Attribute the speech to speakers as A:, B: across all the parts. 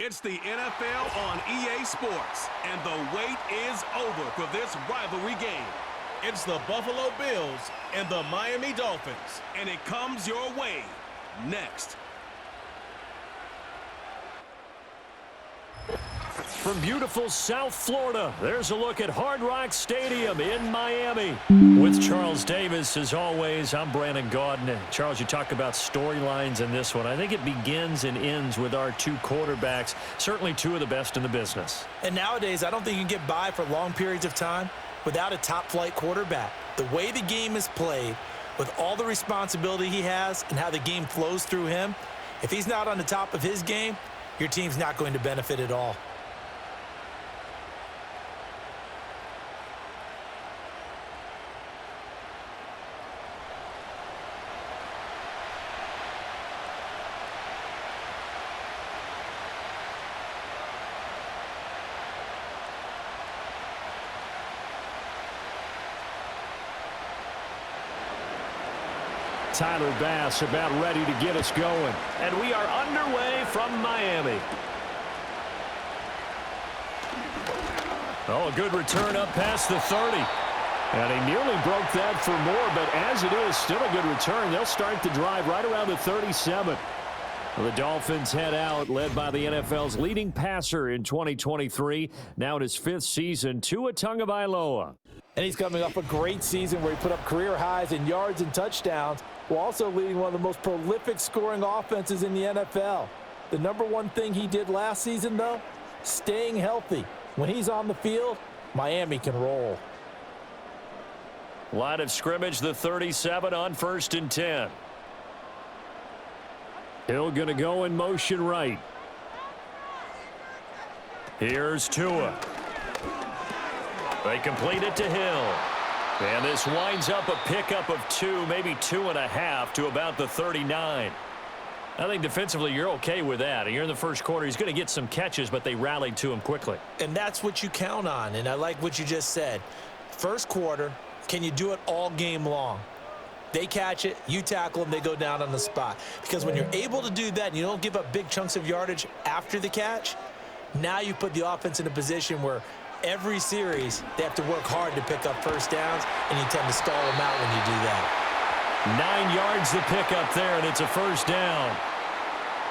A: It's the NFL on EA Sports, and the wait is over for this rivalry game. It's the Buffalo Bills and the Miami Dolphins, and it comes your way next.
B: From beautiful South Florida, there's a look at Hard Rock Stadium in Miami. With Charles Davis, as always, I'm Brandon Gaudin. Charles, you talk about storylines in this one. I think it begins and ends with our two quarterbacks, certainly two of the best in the business.
C: And nowadays, I don't think you can get by for long periods of time without a top-flight quarterback. The way the game is played, with all the responsibility he has and how the game flows through him, if he's not on the top of his game, your team's not going to benefit at all.
B: Tyler Bass about ready to get us going. And we are underway from Miami. Oh, a good return up past the 30. And he nearly broke that for more, but as it is, still a good return. They'll start the drive right around the 37. The Dolphins head out, led by the NFL's leading passer in 2023. Now in his fifth season, Tua Tagovailoa.
C: And he's coming off a great season where he put up career highs in yards and touchdowns, while also leading one of the most prolific scoring offenses in the NFL. The number one thing he did last season, though, staying healthy. When he's on the field, Miami can roll.
B: Line of scrimmage, the 37 on 1st and 10. Hill going to go in motion right. Here's Tua. They complete it to Hill. And this winds up a pickup of 2, maybe 2.5 to about the 39. I think defensively you're okay with that. You're in the first quarter. He's going to get some catches, but they rallied to him quickly.
C: And that's what you count on, and I like what you just said. First quarter, can you do it all game long? They catch it, you tackle them, they go down on the spot. Because when you're able to do that and you don't give up big chunks of yardage after the catch, now you put the offense in a position where every series they have to work hard to pick up first downs, and you tend to stall them out when you do that.
B: 9 yards to pick up there, and it's a first down.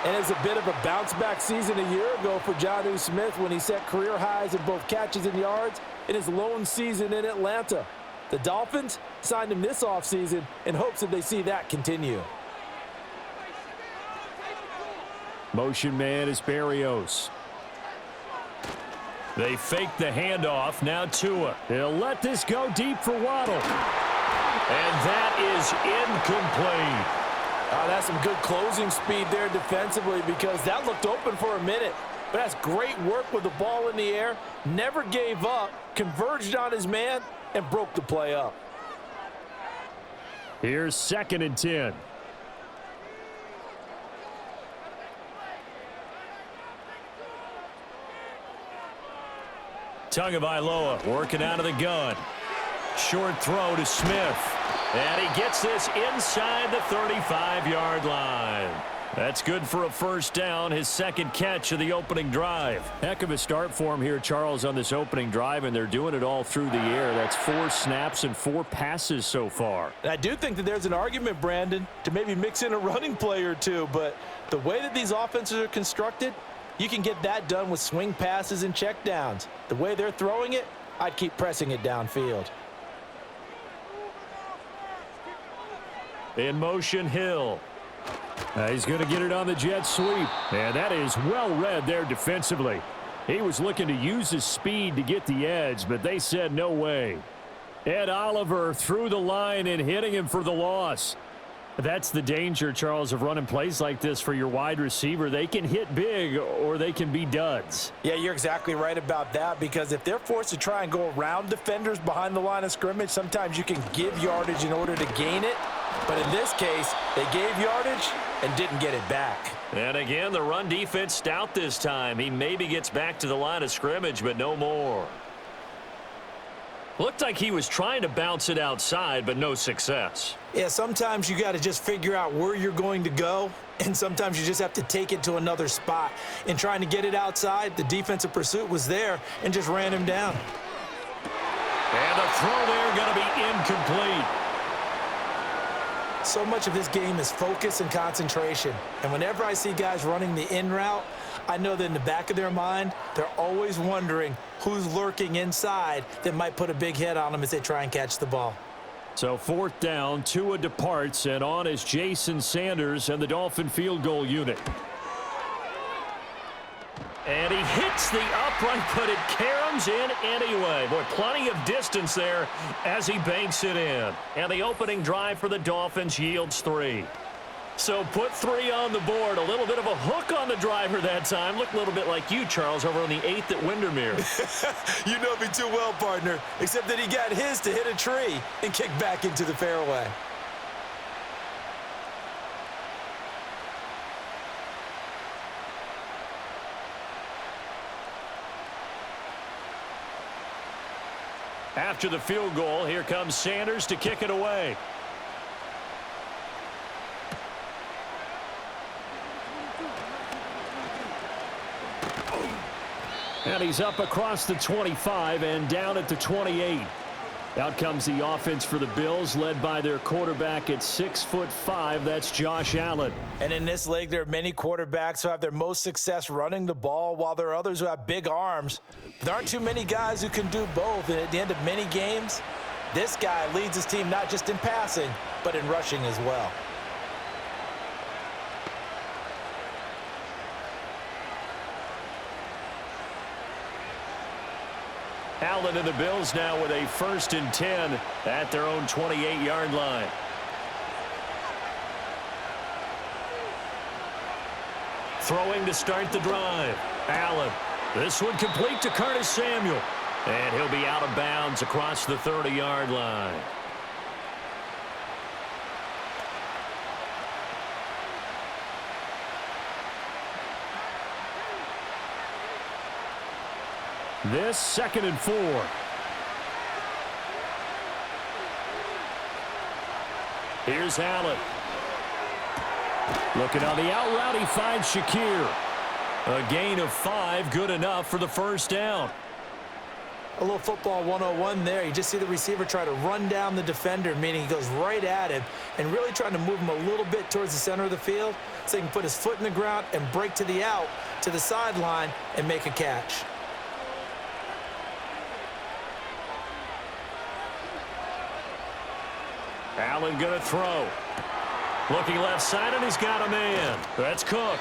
C: And it's a bit of a bounce-back season a year ago for Jonnu Smith when he set career highs in both catches and yards in his lone season in Atlanta. The Dolphins signed him this offseason in hopes that they see that continue.
B: Motion man is Berrios. They fake the handoff. Now Tua. He'll let this go deep for Waddle. And that is incomplete.
C: That's some good closing speed there defensively, because that looked open for a minute. But that's great work with the ball in the air. Never gave up, converged on his man, and broke the play up.
B: Here's 2nd and 10. Tagovailoa working out of the gun. Short throw to Smith. And he gets this inside the 35-yard line. That's good for a first down, his second catch of the opening drive. Heck of a start for him here, Charles, on this opening drive, and they're doing it all through the air. That's 4 snaps and 4 passes so far.
C: And I do think that there's an argument, Brandon, to maybe mix in a running play or two, but the way that these offenses are constructed, you can get that done with swing passes and checkdowns. The way they're throwing it, I'd keep pressing it downfield.
B: In motion, Hill. He's going to get it on the jet sweep. And that is well read there defensively. He was looking to use his speed to get the edge, but they said no way. Ed Oliver through the line and hitting him for the loss. That's the danger, Charles, of running plays like this for your wide receiver. They can hit big or they can be duds.
C: Yeah, you're exactly right about that, because if they're forced to try and go around defenders behind the line of scrimmage, sometimes you can give yardage in order to gain it. But in this case, they gave yardage and didn't get it back.
B: And again, the run defense stout this time. He maybe gets back to the line of scrimmage, but no more. Looked like he was trying to bounce it outside, but no success.
C: Yeah, sometimes you got to just figure out where you're going to go, and sometimes you just have to take it to another spot. In trying to get it outside, the defensive pursuit was there and just ran him down.
B: And the throw there going to be incomplete.
C: So much of this game is focus and concentration. And whenever I see guys running the in route, I know that in the back of their mind, they're always wondering who's lurking inside that might put a big hit on them as they try and catch the ball.
B: So 4th down, Tua departs, and on is Jason Sanders and the Dolphin field goal unit. And he hits the upright, but it caroms in anyway. Boy, plenty of distance there as he banks it in. And the opening drive for the Dolphins yields 3. So put 3 on the board. A little bit of a hook on the driver that time. Looked a little bit like you, Charles, over on the 8th at Windermere.
C: You know me too well, partner, except that he got his to hit a tree and kick back into the fairway.
B: After the field goal, here comes Sanders to kick it away. And he's up across the 25 and down at the 28. Out comes the offense for the Bills, led by their quarterback at 6'5". That's Josh Allen.
C: And in this league, there are many quarterbacks who have their most success running the ball, while there are others who have big arms. There aren't too many guys who can do both. And at the end of many games, this guy leads his team not just in passing, but in rushing as well.
B: Allen and the Bills now with a 1st and 10 at their own 28-yard line. Throwing to start the drive. Allen. This one complete to Curtis Samuel. And he'll be out of bounds across the 30-yard line. This 2nd and 4. Here's Allen. Looking on the out route, he finds Shakir. A gain of 5, good enough for the 1st down.
C: A little football 101 there. You just see the receiver try to run down the defender, meaning he goes right at him and really trying to move him a little bit towards the center of the field so he can put his foot in the ground and break to the out, to the sideline, and make a catch.
B: Allen going to throw. Looking left side, and he's got a man. That's Cook.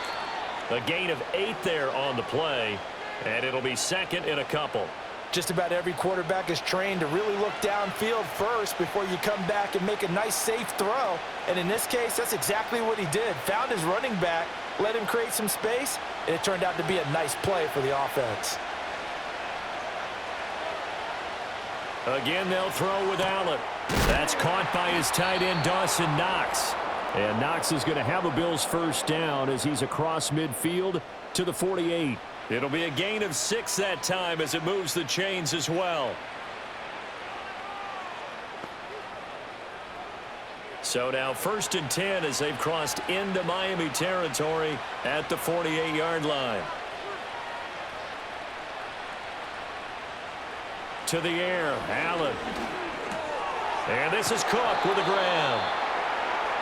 B: A gain of 8 there on the play, and it'll be 2nd and a couple.
C: Just about every quarterback is trained to really look downfield first before you come back and make a nice, safe throw. And in this case, that's exactly what he did. Found his running back, let him create some space, and it turned out to be a nice play for the offense.
B: Again, they'll throw with Allen. That's caught by his tight end, Dawson Knox. And Knox is going to have a Bills 1st down as he's across midfield to the 48. It'll be a gain of 6 that time as it moves the chains as well. So now 1st and 10 as they've crossed into Miami territory at the 48-yard line. To the air, Allen. And this is Cook with a grab.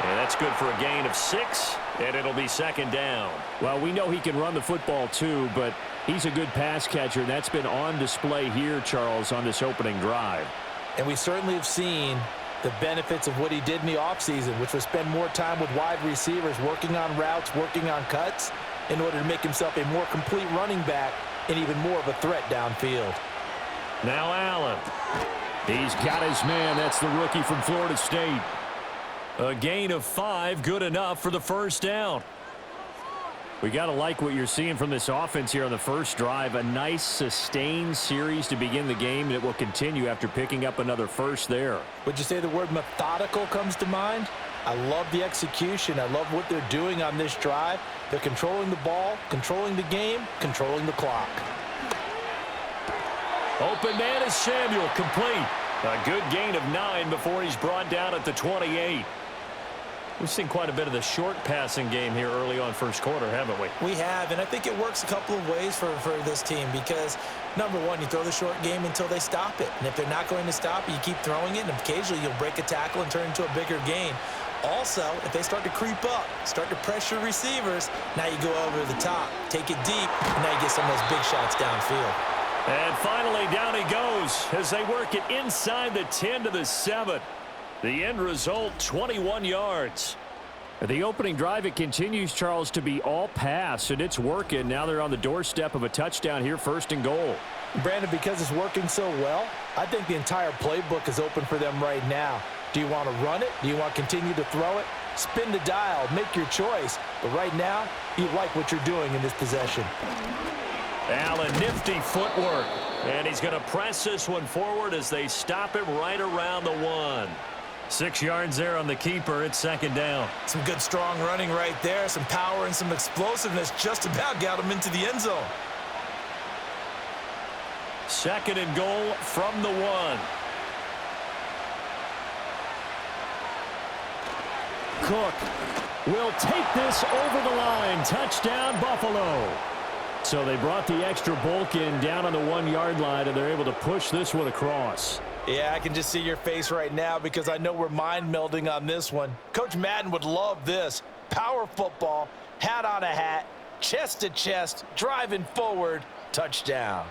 B: And that's good for a gain of 6, and it'll be 2nd down. Well, we know he can run the football too, but he's a good pass catcher, and that's been on display here, Charles, on this opening drive.
C: And we certainly have seen the benefits of what he did in the offseason, which was spend more time with wide receivers, working on routes, working on cuts, in order to make himself a more complete running back and even more of a threat downfield.
B: Now Allen. He's got his man. That's the rookie from Florida State. A gain of 5, good enough for the 1st down. We got to like what you're seeing from this offense here on the first drive. A nice sustained series to begin the game, and it will continue after picking up another 1st there.
C: Would you say the word methodical comes to mind? I love the execution. I love what they're doing on this drive. They're controlling the ball, controlling the game, controlling the clock.
B: Open man is Samuel, complete. A good gain of 9 before he's brought down at the 28. We've seen quite a bit of the short passing game here early on first quarter, haven't we?
C: We have, and I think it works a couple of ways for this team because, number one, you throw the short game until they stop it. And if they're not going to stop it, you keep throwing it, and occasionally you'll break a tackle and turn it into a bigger gain. Also, if they start to creep up, start to pressure receivers, now you go over the top, take it deep, and now you get some of those big shots downfield.
B: And finally, down he goes as they work it inside the 10 to the 7. The end result, 21 yards. The opening drive, it continues, Charles, to be all pass, and it's working. Now they're on the doorstep of a touchdown here, 1st and goal.
D: Brandon, because it's working so well, I think the entire playbook is open for them right now. Do you want to run it? Do you want to continue to throw it? Spin the dial, make your choice. But right now, you like what you're doing in this possession.
B: Allen, nifty footwork. And he's going to press this one forward as they stop him right around the 1. 6 yards there on the keeper. It's 2nd down.
C: Some good strong running right there. Some power and some explosiveness just about got him into the end zone.
B: 2nd and goal from the 1. Cook will take this over the line. Touchdown, Buffalo. So they brought the extra bulk in down on the 1-yard line, and they're able to push this one across.
D: Yeah, I can just see your face right now because I know we're mind melding on this one. Coach Madden would love this. Power football, hat on a hat, chest to chest, driving forward, touchdown.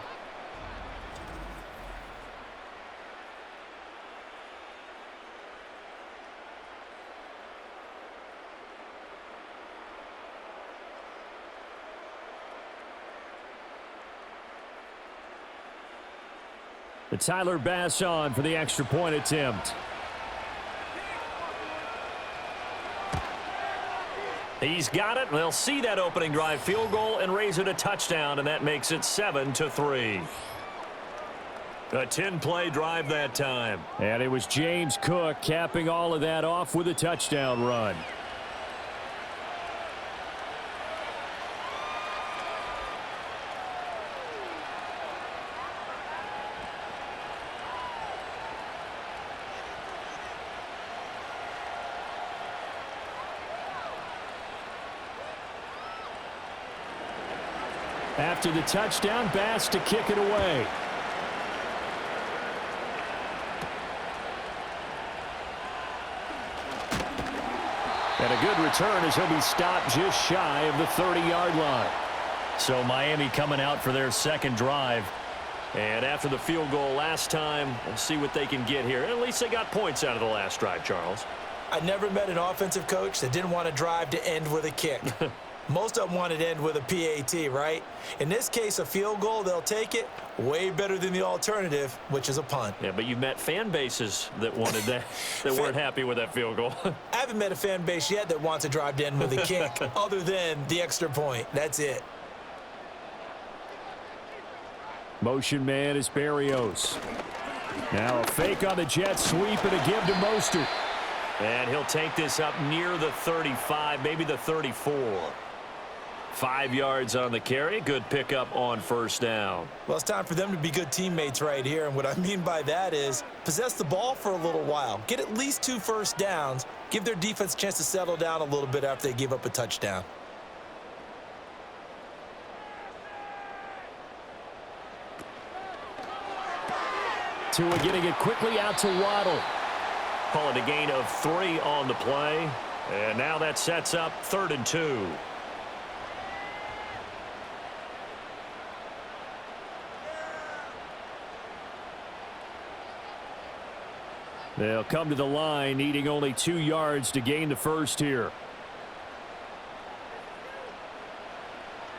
B: Tyler Bass on for the extra point attempt. He's got it. They'll see that opening drive field goal and raise it a touchdown, and that makes it 7-3. A 10-play drive that time. And it was James Cook capping all of that off with a touchdown run. After the touchdown, Bass to kick it away. And a good return as he'll be stopped just shy of the 30-yard line. So Miami coming out for their 2nd drive. And after the field goal last time, we'll see what they can get here. At least they got points out of the last drive, Charles.
C: I never met an offensive coach that didn't want to drive to end with a kick. Most of them wanted to end with a PAT, right? In this case, a field goal, they'll take it. Way better than the alternative, which is a punt.
B: Yeah, but you've met fan bases that wanted that, that weren't happy with that field goal.
C: I haven't met a fan base yet that wants to drive to end with a kick, other than the extra point. That's it.
B: Motion man is Berrios. Now a fake on the jet sweep and a give to Mostert. And he'll take this up near the 35, maybe the 34. 5 yards on the carry. Good pickup on 1st down.
C: Well, it's time for them to be good teammates right here. And what I mean by that is possess the ball for a little while. Get at least 2 first downs. Give their defense a chance to settle down a little bit after they give up a touchdown.
B: Tua getting it quickly out to Waddle. Call it a gain of 3 on the play. And now that sets up 3rd and 2. They'll come to the line, needing only 2 yards to gain the first here.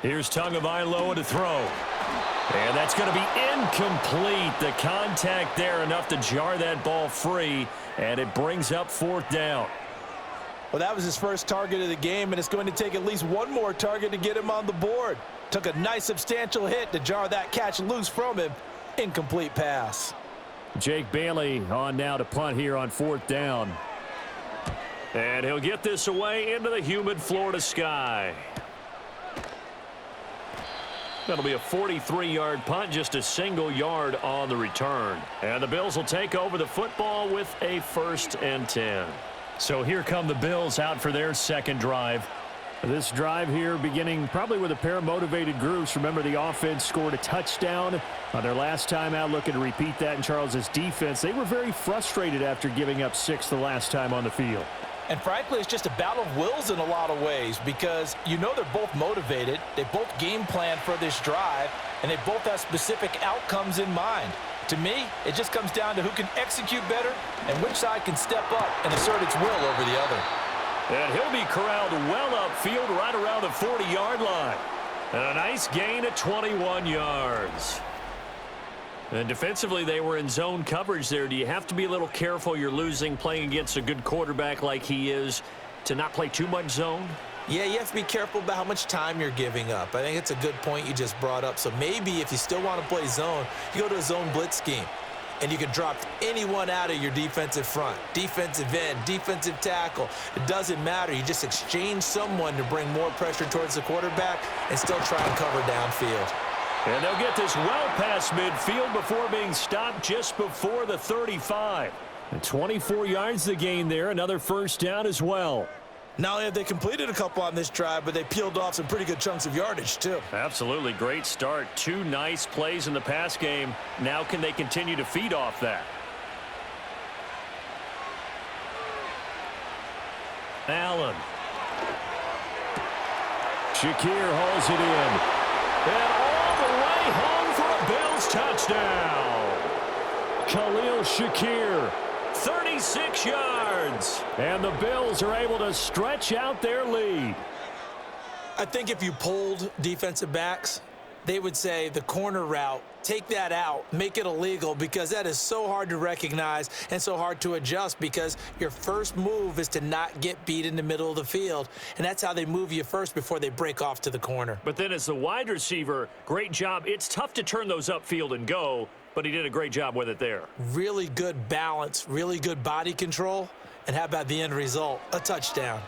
B: Here's Tagovailoa to throw. And that's going to be incomplete. The contact there enough to jar that ball free, and it brings up 4th down.
D: Well, that was his first target of the game, and it's going to take at least one more target to get him on the board. Took a nice substantial hit to jar that catch loose from him. Incomplete pass.
B: Jake Bailey on now to punt here on 4th down. And he'll get this away into the humid Florida sky. That'll be a 43-yard punt, just a single yard on the return. And the Bills will take over the football with a 1st and 10. So here come the Bills out for their second drive. This drive here beginning probably with a pair of motivated groups. Remember, the offense scored a touchdown on their last time out, looking to repeat that in Charles's defense. They were very frustrated after giving up 6 the last time on the field.
D: And frankly, it's just a battle of wills in a lot of ways because you know they're both motivated. They both game plan for this drive, and they both have specific outcomes in mind. To me, it just comes down to who can execute better and which side can step up and assert its will over the other.
B: And he'll be corralled well upfield right around the 40-yard line. And a nice gain of 21 yards. And defensively, they were in zone coverage there. Do you have to be a little careful? You're losing playing against a good quarterback like he is to not play too much zone?
C: Yeah, you have to be careful about how much time you're giving up. I think it's a good point you just brought up. So maybe if you still want to play zone, you go to a zone blitz scheme. And you can drop anyone out of your defensive front, defensive end, defensive tackle. It doesn't matter. You just exchange someone to bring more pressure towards the quarterback and still try and cover downfield.
B: And they'll get this well past midfield before being stopped just before the 35. And 24 yards the gain there, another 1st down as well.
C: Not only have they completed a couple on this drive, but they peeled off some pretty good chunks of yardage, too.
B: Absolutely. Great start. 2 nice plays in the pass game. Now can they continue to feed off that? Allen. Shakir hauls it in. And all the way home for a Bills touchdown. Khalil Shakir. 36 yards. And the Bills are able to stretch out their lead.
C: I think if you polled defensive backs, they would say the corner route, take that out, make it illegal, because that is so hard to recognize and so hard to adjust because your first move is to not get beat in the middle of the field, and that's how they move you first before they break off to the corner.
B: But then as the wide receiver, great job. It's tough to turn those upfield and go, but he did a great job with it there.
C: Really good balance, really good body control, and how about the end result? A touchdown.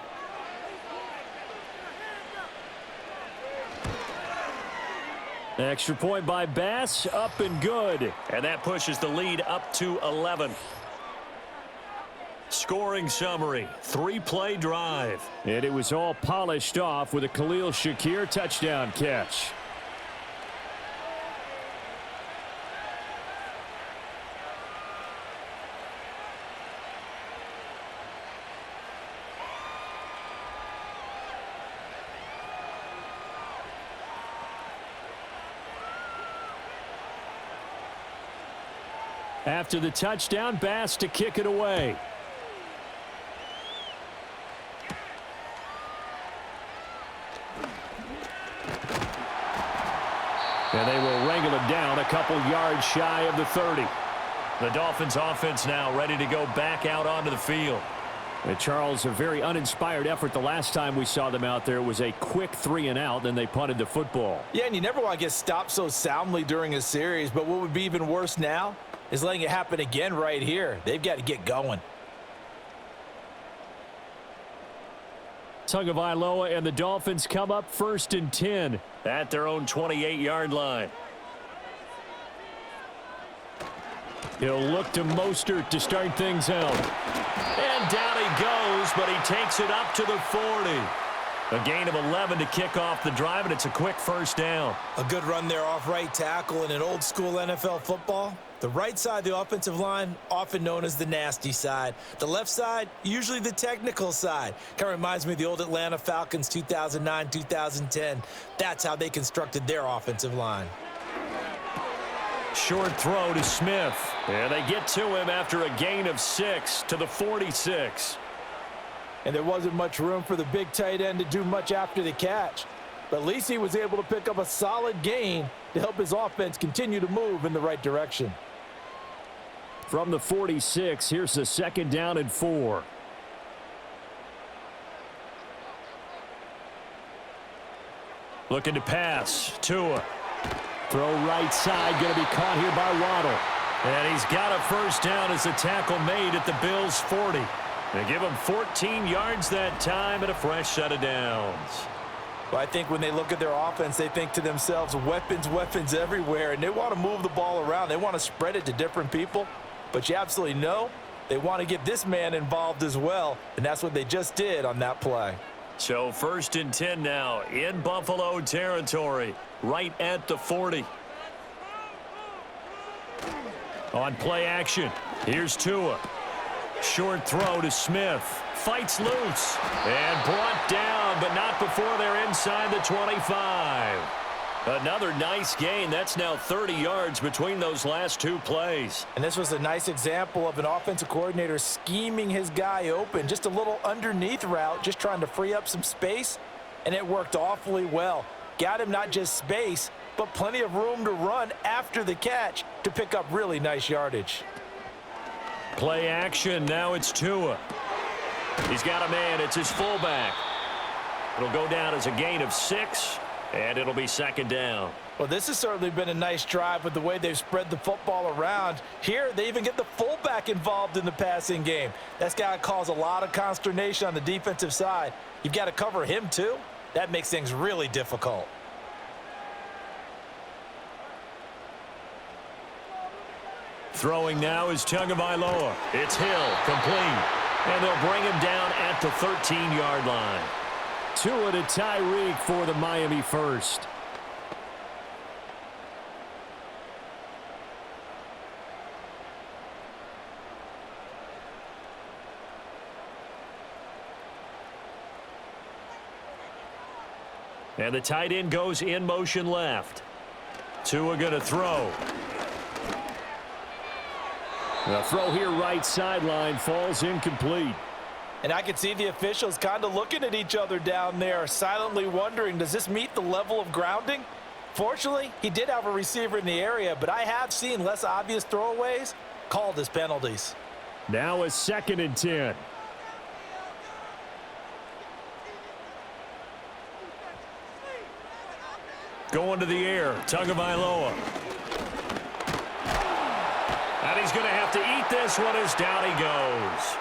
B: Extra point by Bass, up and good. And that pushes the lead up to 11. Scoring summary, 3-play drive. And it was all polished off with a Khalil Shakir touchdown catch. After the touchdown, Bass to kick it away. And they will wrangle it down a couple yards shy of the 30. The Dolphins offense now ready to go back out onto the field. And Charles, a very uninspired effort the last time we saw them out there. It was a quick 3-and-out, then they punted the football.
D: Yeah, and you never want to get stopped so soundly during a series, but what would be even worse now is letting it happen again right here. They've got to get going.
B: Tagovailoa and the Dolphins come up 1st and 10 at their own 28-yard line. He'll look to Mostert to start things out. And down he goes, but he takes it up to the 40. A gain of 11 to kick off the drive, and it's a quick 1st down.
C: A good run there off right tackle in an old-school NFL football. The right side of the offensive line, often known as the nasty side. The left side, usually the technical side. Kind of reminds me of the old Atlanta Falcons 2009-2010. That's how they constructed their offensive line.
B: Short throw to Smith. And they get to him after a gain of 6 to the 46.
D: And there wasn't much room for the big tight end to do much after the catch. But at least he was able to pick up a solid gain to help his offense continue to move in the right direction.
B: From the 46, here's the 2nd down and 4. Looking to pass. Tua. Throw right side, going to be caught here by Waddle. And he's got a 1st down as the tackle made at the Bills' 40. They give him 14 yards that time and a fresh set of downs.
D: Well, I think when they look at their offense, they think to themselves, weapons, weapons everywhere, and they want to move the ball around. They want to spread it to different people, but you absolutely know they want to get this man involved as well, and that's what they just did on that play.
B: So 1st and 10 now in Buffalo territory, right at the 40. On play action, here's Tua. Short throw to Smith. Fights loose and brought down, but not before they're inside the 25. Another nice gain. That's now 30 yards between those last 2 plays.
D: And this was a nice example of an offensive coordinator scheming his guy open. Just a little underneath route, just trying to free up some space, and it worked awfully well. Got him not just space, but plenty of room to run after the catch to pick up really nice yardage.
B: Play action. Now it's Tua. He's got a man. It's his fullback. It'll go down as a gain of 6, and it'll be 2nd down.
D: Well, this has certainly been a nice drive with the way they've spread the football around. Here, they even get the fullback involved in the passing game. That's got to cause a lot of consternation on the defensive side. You've got to cover him, too. That makes things really difficult.
B: Throwing now is Tagovailoa. It's Hill, complete. And they'll bring him down at the 13-yard line. Tua to Tyreek for the Miami first. And the tight end goes in motion left. Tua going to throw. The throw here right sideline falls incomplete.
D: And I could see the officials kind of looking at each other down there, silently wondering, does this meet the level of grounding? Fortunately, he did have a receiver in the area, but I have seen less obvious throwaways called as penalties.
B: Now a 2nd and 10. Going to the air, Tagovailoa. And he's going to have to eat this one as down he goes.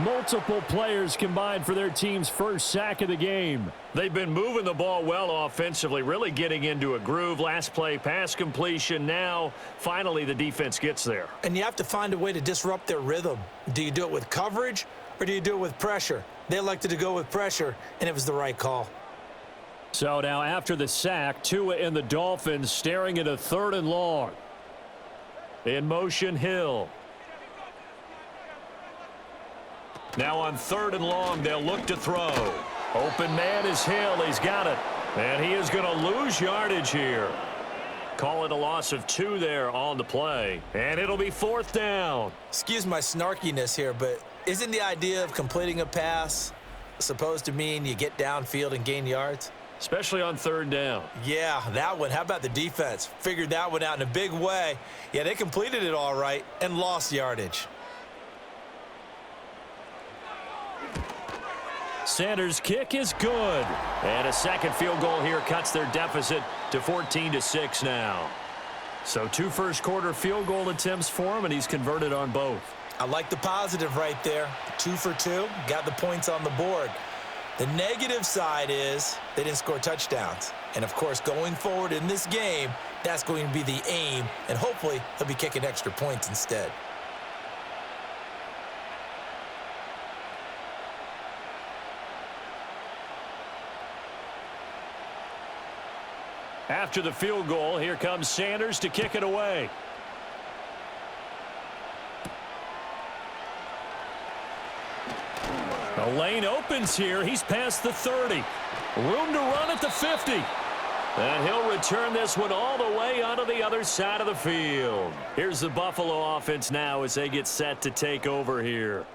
B: Multiple players combined for their team's first sack of the game. They've been moving the ball well offensively, really getting into a groove. Last play, pass completion. Now, finally, the defense gets there.
C: And you have to find a way to disrupt their rhythm. Do you do it with coverage or do you do it with pressure? They elected to go with pressure, and it was the right call.
B: So now after the sack, Tua and the Dolphins staring at a 3rd and long. In motion, Hill. Now on 3rd and long, they'll look to throw. Open man is Hill. He's got it. And he is going to lose yardage here. Call it a loss of 2 there on the play. And it'll be 4th down.
C: Excuse my snarkiness here, but isn't the idea of completing a pass supposed to mean you get downfield and gain yards?
B: Especially on 3rd down.
C: Yeah, that one. How about the defense? Figured that one out in a big way. Yeah, they completed it all right and lost yardage.
B: Sanders' kick is good. And a 2nd field goal here cuts their deficit to 14-6 now. So 2 first-quarter field goal attempts for him, and he's converted on both.
C: I like the positive right there. 2 for 2. Got the points on the board. The negative side is they didn't score touchdowns. And, of course, going forward in this game, that's going to be the aim. And hopefully he'll be kicking extra points instead.
B: After the field goal, here comes Sanders to kick it away. The lane opens here. He's past the 30. Room to run at the 50. And he'll return this one all the way onto the other side of the field. Here's the Buffalo offense now as they get set to take over here.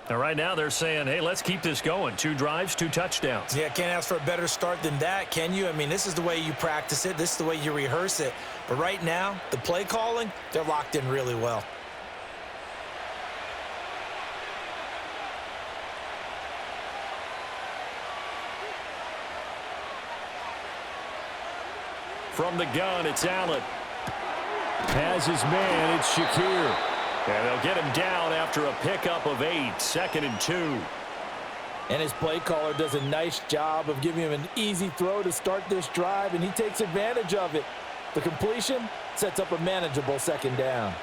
B: And right now they're saying, hey, let's keep this going. 2 drives, 2 touchdowns.
C: Yeah, can't ask for a better start than that, can you? I mean, this is the way you practice it. This is the way you rehearse it. But right now, the play calling, they're locked in really well.
B: From the gun, it's Allen. Has his man, it's Shakir. And they'll get him down after a pickup of 8, 2nd and 2.
D: And his play caller does a nice job of giving him an easy throw to start this drive, and he takes advantage of it. The completion sets up a manageable second down.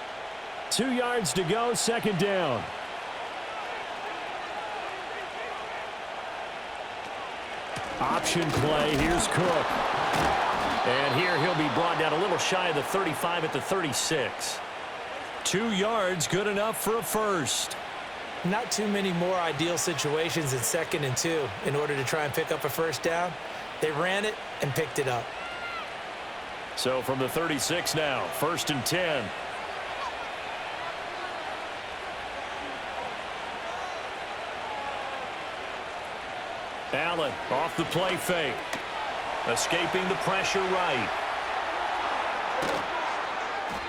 B: 2 yards to go, second down. Option play. Here's Cook. And here he'll be brought down a little shy of the 35 at the 36. 2 yards, good enough for a first.
C: Not too many more ideal situations in 2nd and 2 in order to try and pick up a first down. They ran it and picked it up.
B: So from the 36 now, 1st and 10. Allen off the play fake. Escaping the pressure right.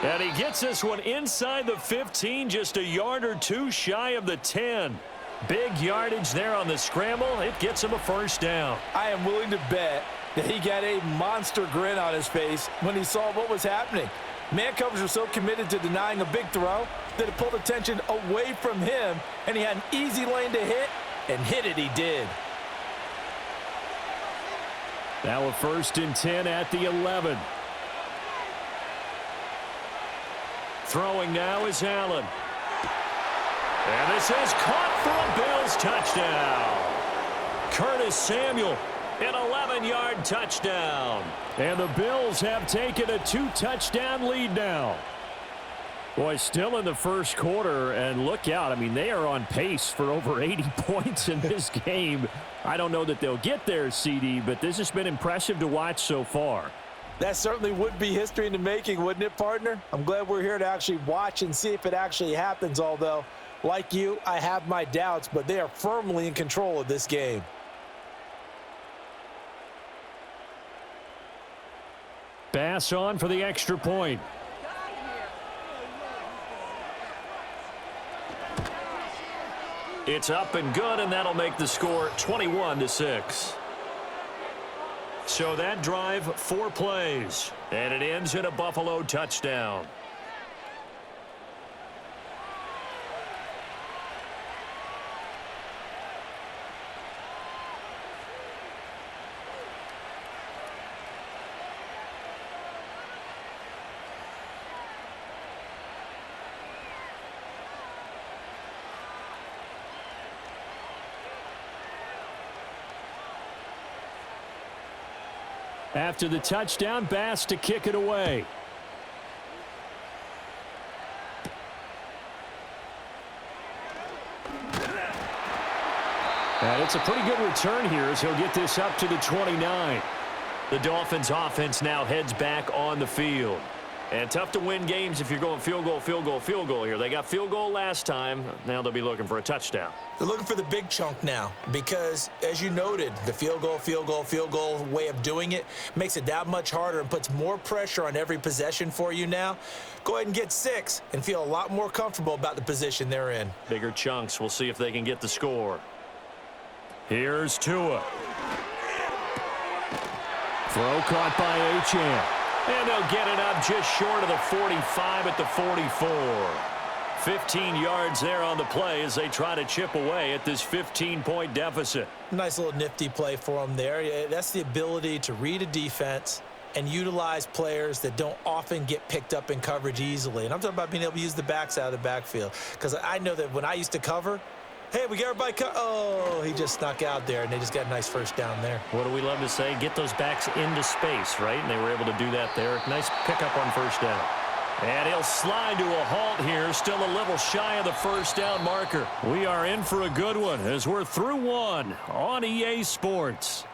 B: And he gets this one inside the 15, just a yard or two shy of the 10. Big yardage there on the scramble. It gets him a first down.
D: I am willing to bet that he got a monster grin on his face when he saw what was happening. Man coverage was so committed to denying a big throw that it pulled attention away from him, and he had an easy lane to hit, and hit it he did.
B: Now a 1st and 10 at the 11. Throwing now is Allen. And this is caught for a Bills touchdown. Curtis Samuel, an 11-yard touchdown. And the Bills have taken a 2-touchdown lead now. Boy, still in the first quarter, and look out. I mean, they are on pace for over 80 points in this game. I don't know that they'll get there, CD, but this has been impressive to watch so far.
D: That certainly would be history in the making, wouldn't it, partner? I'm glad we're here to actually watch and see if it actually happens, although, like you, I have my doubts, but they are firmly in control of this game.
B: Bass on for the extra point. It's up and good, and that'll make the score 21-6. So that drive, 4 plays, and it ends in a Buffalo touchdown. After the touchdown, Bass to kick it away. And it's a pretty good return here as he'll get this up to the 29. The Dolphins offense now heads back on the field. And tough to win games if you're going field goal, field goal, field goal here. They got field goal last time. Now they'll be looking for a touchdown.
C: They're looking for the big chunk now because, as you noted, the field goal way of doing it makes it that much harder and puts more pressure on every possession for you now. Go ahead and get 6 and feel a lot more comfortable about the position they're in.
B: Bigger chunks. We'll see if they can get the score. Here's Tua. Throw caught by Achane. And they'll get it up just short of the 45 at the 44. 15 yards there on the play as they try to chip away at this 15-point deficit.
C: Nice little nifty play for them there. That's the ability to read a defense and utilize players that don't often get picked up in coverage easily. And I'm talking about being able to use the backs out of the backfield. Because I know that when I used to cover, hey, we got everybody oh, he just snuck out there, and they just got a nice first down there.
B: What do we love to say? Get those backs into space, right? And they were able to do that there. Nice pickup on first down. And he'll slide to a halt here, still a little shy of the first down marker. We are in for a good one as we're through one on EA Sports.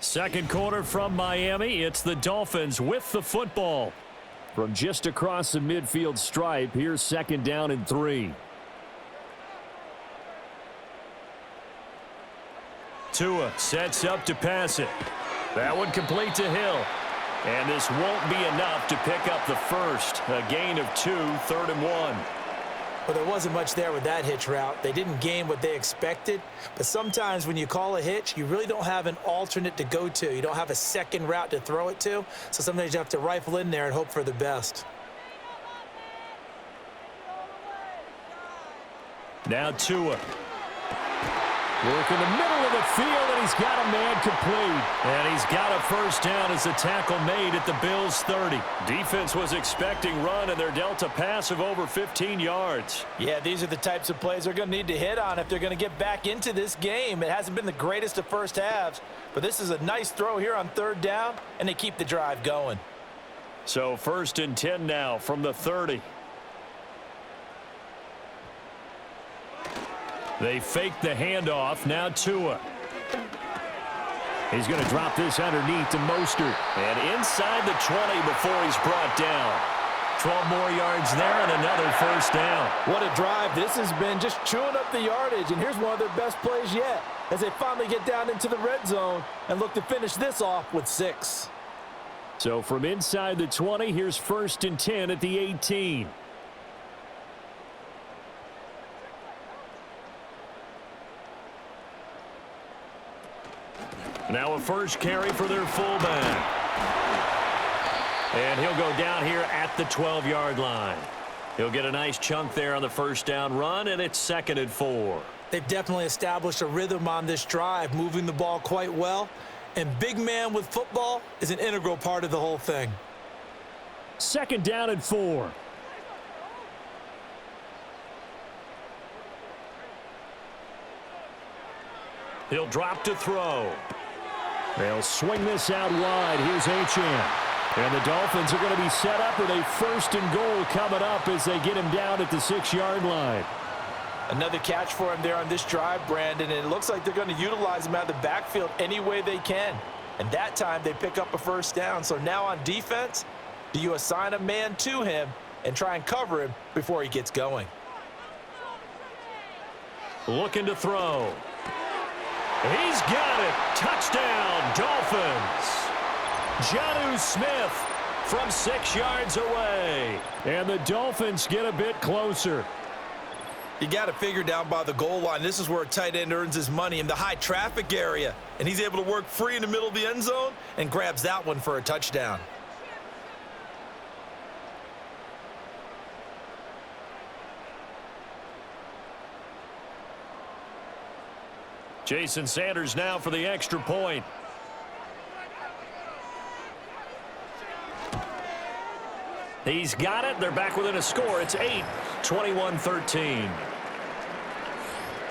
B: Second quarter from Miami. It's the Dolphins with the football. From just across the midfield stripe, here's 2nd down and 3. Tua sets up to pass it. That one complete to Hill. And this won't be enough to pick up the first. A gain of 2, 3rd and 1.
C: Well, there wasn't much there with that hitch route. They didn't gain what they expected, but sometimes when you call a hitch, you really don't have an alternate to go to. You don't have a second route to throw it to, so sometimes you have to rifle in there and hope for the best.
B: Now Tua. Work in the middle of the field, and he's got a man complete. And he's got a first down as the tackle made at the Bills' 30. Defense was expecting run, and they're dealt a pass of over 15 yards.
D: Yeah, these are the types of plays they're going to need to hit on if they're going to get back into this game. It hasn't been the greatest of first halves, but this is a nice throw here on third down, and they keep the drive going.
B: So 1st and 10 now from the 30. They fake the handoff. Now Tua. He's going to drop this underneath to Mostert. And inside the 20 before he's brought down. 12 more yards there and another first down.
D: What a drive this has been, just chewing up the yardage. And here's one of their best plays yet as they finally get down into the red zone and look to finish this off with 6.
B: So from inside the 20, here's 1st and 10 at the 18. Now a first carry for their fullback. And he'll go down here at the 12-yard line. He'll get a nice chunk there on the first down run, and it's 2nd and 4.
C: They've definitely established a rhythm on this drive, moving the ball quite well. And big man with football is an integral part of the whole thing.
B: 2nd down and 4. He'll drop to throw. They'll swing this out wide. Here's Achane. And the Dolphins are going to be set up with a 1st and goal coming up as they get him down at the 6-yard line.
D: Another catch for him there on this drive, Brandon, and it looks like they're going to utilize him out of the backfield any way they can. And that time they pick up a first down. So now on defense, do you assign a man to him and try and cover him before he gets going?
B: Looking to throw. He's got it. Touchdown, Dolphins. Jonnu Smith from 6 yards away. And the Dolphins get a bit closer.
D: You got it figured down by the goal line. This is where a tight end earns his money, in the high traffic area. And he's able to work free in the middle of the end zone and grabs that one for a touchdown.
B: Jason Sanders now for the extra point. He's got it. They're back within a score. It's 8, 21-13.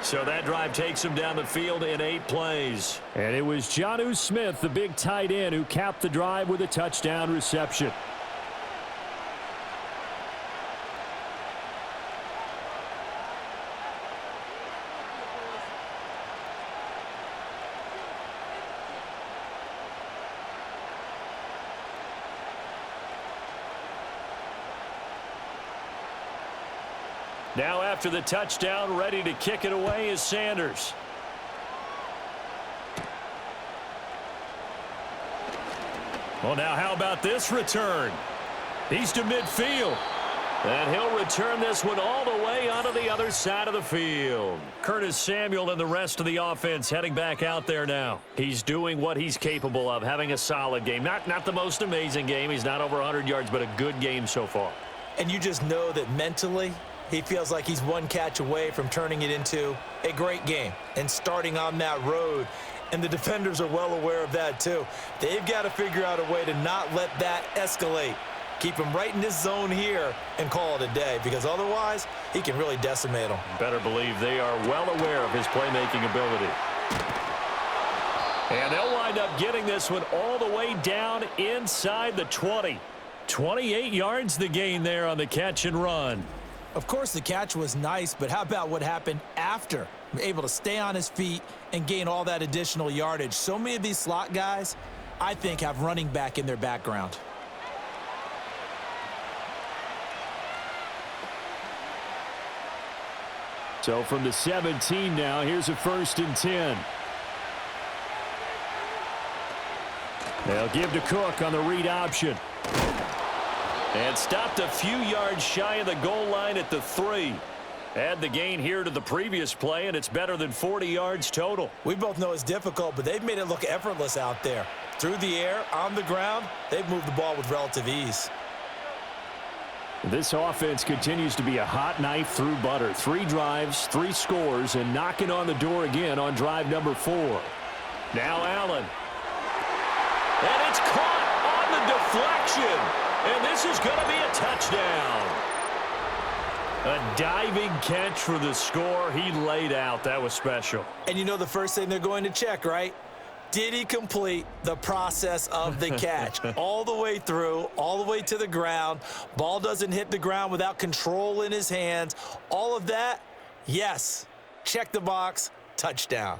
B: So that drive takes him down the field in 8 plays. And it was Jonnu Smith, the big tight end, who capped the drive with a touchdown reception. Now after the touchdown, ready to kick it away is Sanders. Well, now how about this return? He's to midfield. And he'll return this one all the way onto the other side of the field. Curtis Samuel and the rest of the offense heading back out there now. He's doing what he's capable of, having a solid game. Not the most amazing game. He's not over 100 yards, but a good game so far.
C: And you just know that mentally, he feels like he's one catch away from turning it into a great game and starting on that road. And the defenders are well aware of that too. They've got to figure out a way to not let that escalate. Keep him right in this zone here and call it a day, because otherwise he can really decimate them.
B: Better believe they are well aware of his playmaking ability. And they'll wind up getting this one all the way down inside the 20. 28 yards the gain there on the catch and run.
C: Of course, the catch was nice, but how about what happened after? Able to stay on his feet and gain all that additional yardage. So many of these slot guys, I think, have running back in their background.
B: So from the 17 now, here's a 1st and 10. They'll give to Cook on the read option. And stopped a few yards shy of the goal line at the 3. Add the gain here to the previous play, and it's better than 40 yards total.
C: We both know it's difficult, but they've made it look effortless out there. Through the air, on the ground, they've moved the ball with relative ease.
B: This offense continues to be a hot knife through butter. 3 drives, 3 scores, and knocking on the door again on drive number 4. Now Allen. And it's caught on the deflection. And this is going to be a touchdown. A diving catch for the score. He laid out. That was special.
C: And you know the first thing they're going to check, right? Did he complete the process of the catch? All the way through, all the way to the ground. Ball doesn't hit the ground without control in his hands. All of that, yes. Check the box, touchdown.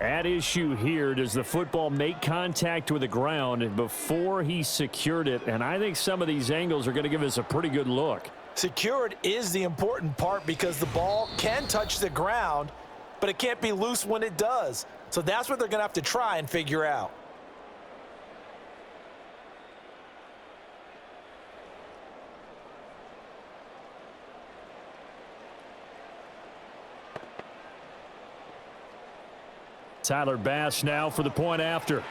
B: At issue here, does the football make contact with the ground before he secured it? And I think some of these angles are going to give us a pretty good look.
D: Secured is the important part because the ball can touch the ground, but it can't be loose when it does. So that's what they're going to have to try and figure out.
B: Tyler Bass now for the point after.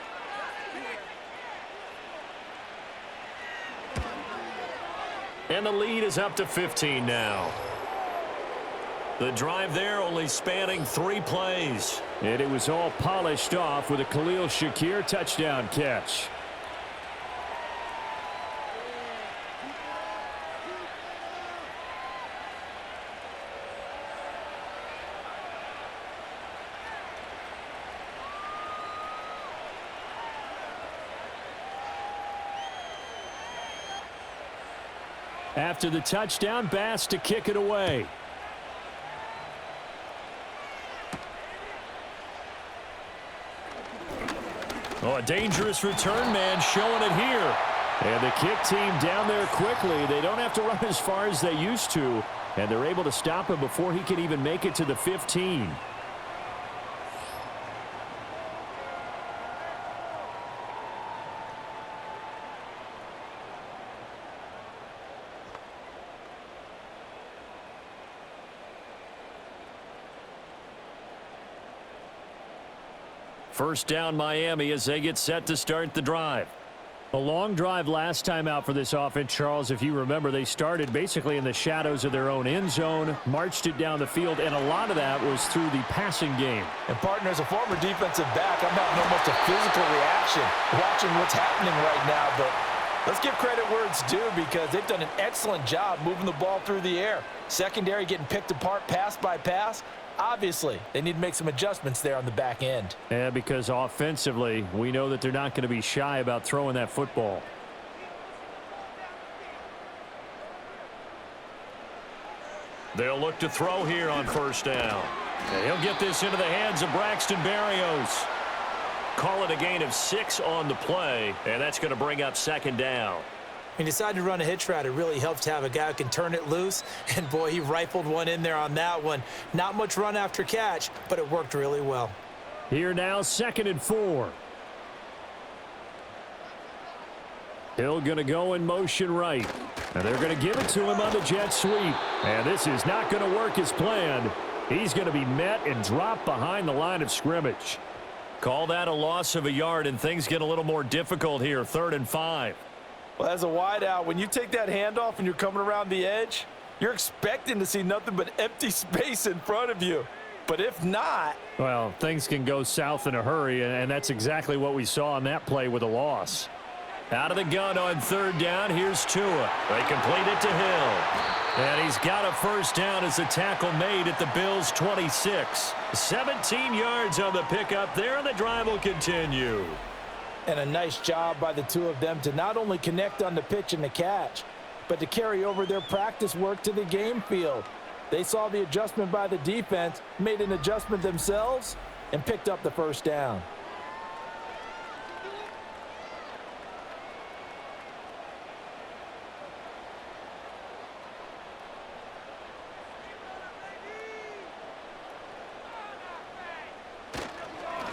B: And the lead is up to 15 now. The drive there only spanning 3 plays. And it was all polished off with a Khalil Shakir touchdown catch. After the touchdown, Bass to kick it away. Oh, a dangerous return man showing it here. And the kick team down there quickly. They don't have to run as far as they used to. And they're able to stop him before he can even make it to the 15. First down Miami as they get set to start the drive. A long drive last time out for this offense, Charles. If you remember, they started basically in the shadows of their own end zone, marched it down the field, and a lot of that was through the passing game.
D: And partner, as a former defensive back, I'm having almost a physical reaction watching what's happening right now. But let's give credit where it's due because they've done an excellent job moving the ball through the air. Secondary getting picked apart pass by pass. Obviously, they need to make some adjustments there on the back end.
B: Yeah, because offensively, we know that they're not going to be shy about throwing that football. They'll look to throw here on first down. And he'll get this into the hands of Braxton Berrios. Call it a gain of 6 on the play, and that's going to bring up second down.
C: He decided to run a hitch route. It really helps to have a guy who can turn it loose. And, boy, he rifled one in there on that one. Not much run after catch, but it worked really well.
B: Here now, 2nd and 4. Hill going to go in motion right. And they're going to give it to him on the jet sweep. And this is not going to work as planned. He's going to be met and dropped behind the line of scrimmage. Call that a loss of a yard, and things get a little more difficult here. 3rd and 5.
D: Well, as a wideout, when you take that handoff and you're coming around the edge, you're expecting to see nothing but empty space in front of you. But if not...
B: Well, things can go south in a hurry, and that's exactly what we saw on that play with a loss. Out of the gun on 3rd down, here's Tua. They complete it to Hill. And he's got a first down as the tackle made at the Bills' 26. 17 yards on the pickup there, and the drive will continue.
D: And a nice job by the two of them to not only connect on the pitch and the catch, but to carry over their practice work to the game field. They saw the adjustment by the defense, made an adjustment themselves, and picked up the first down.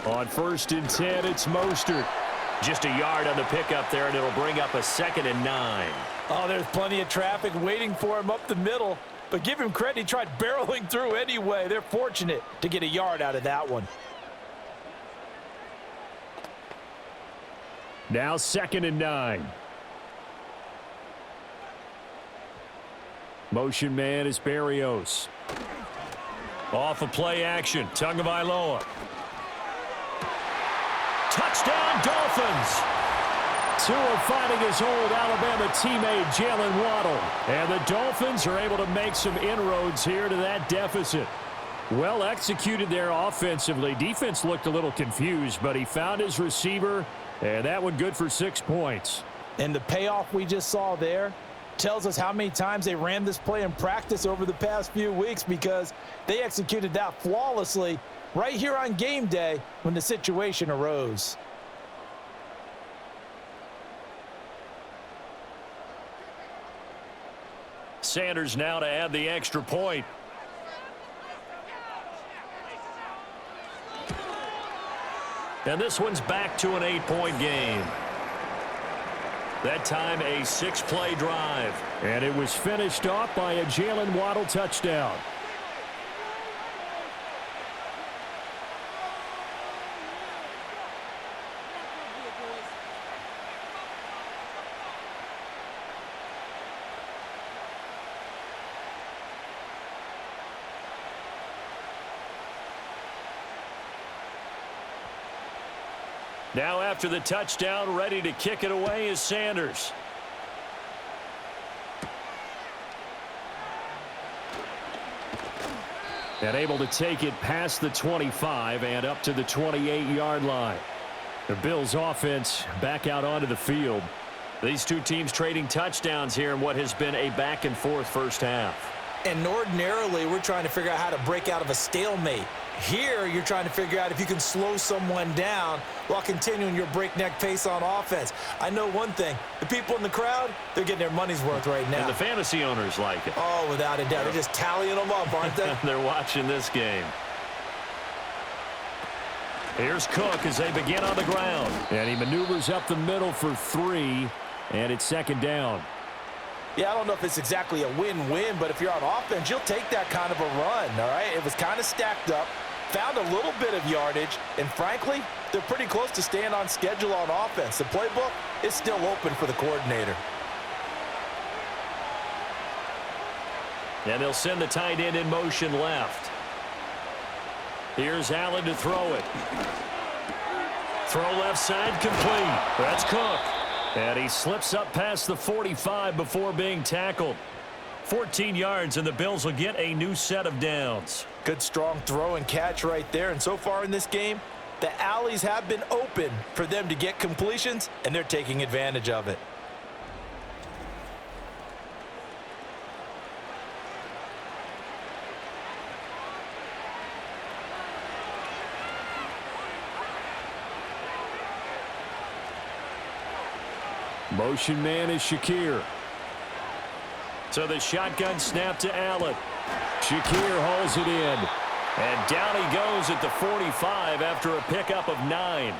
B: On 1st and 10, it's Mostert. Just a yard on the pickup there, and it'll bring up a 2nd and 9.
D: Oh, there's plenty of traffic waiting for him up the middle. But give him credit, he tried barreling through anyway. They're fortunate to get a yard out of that one.
B: Now 2nd and 9. Motion man is Berrios. Off of play action. Tagovailoa. Touchdown, Dolphins. Tua finding his old Alabama teammate Jalen Waddle. And the Dolphins are able to make some inroads here to that deficit. Well executed there offensively. Defense looked a little confused, but he found his receiver, and that one good for 6 points.
D: And the payoff we just saw there tells us how many times they ran this play in practice over the past few weeks, because they executed that flawlessly right here on game day when the situation arose.
B: Sanders now to add the extra point. And this one's back to an 8-point game. That time a 6-play drive. And it was finished off by a Jalen Waddle touchdown. Now after the touchdown, ready to kick it away is Sanders. And able to take it past the 25 and up to the 28-yard line. The Bills offense back out onto the field. These two teams trading touchdowns here in what has been a back-and-forth first half.
C: And ordinarily, we're trying to figure out how to break out of a stalemate. Here, you're trying to figure out if you can slow someone down while continuing your breakneck pace on offense. I know one thing. The people in the crowd, they're getting their money's worth right now.
B: And the fantasy owners like it.
C: Oh, without a doubt. They're just tallying them up, aren't they?
B: They're watching this game. Here's Cook as they begin on the ground. And he maneuvers up the middle for 3, and it's 2nd down.
D: Yeah, I don't know if it's exactly a win-win, but if you're on offense, you'll take that kind of a run, all right? It was kind of stacked up, found a little bit of yardage, and frankly, they're pretty close to staying on schedule on offense. The playbook is still open for the coordinator.
B: And they'll send the tight end in motion left. Here's Allen to throw it. Throw left side complete. That's Cook. And he slips up past the 45 before being tackled. 14 yards, and the Bills will get a new set of downs.
D: Good strong throw and catch right there. And so far in this game, the alleys have been open for them to get completions, and they're taking advantage of it.
B: Motion man is Shakir. So the shotgun snap to Allen. Shakir hauls it in. And down he goes at the 45 after a pickup of 9.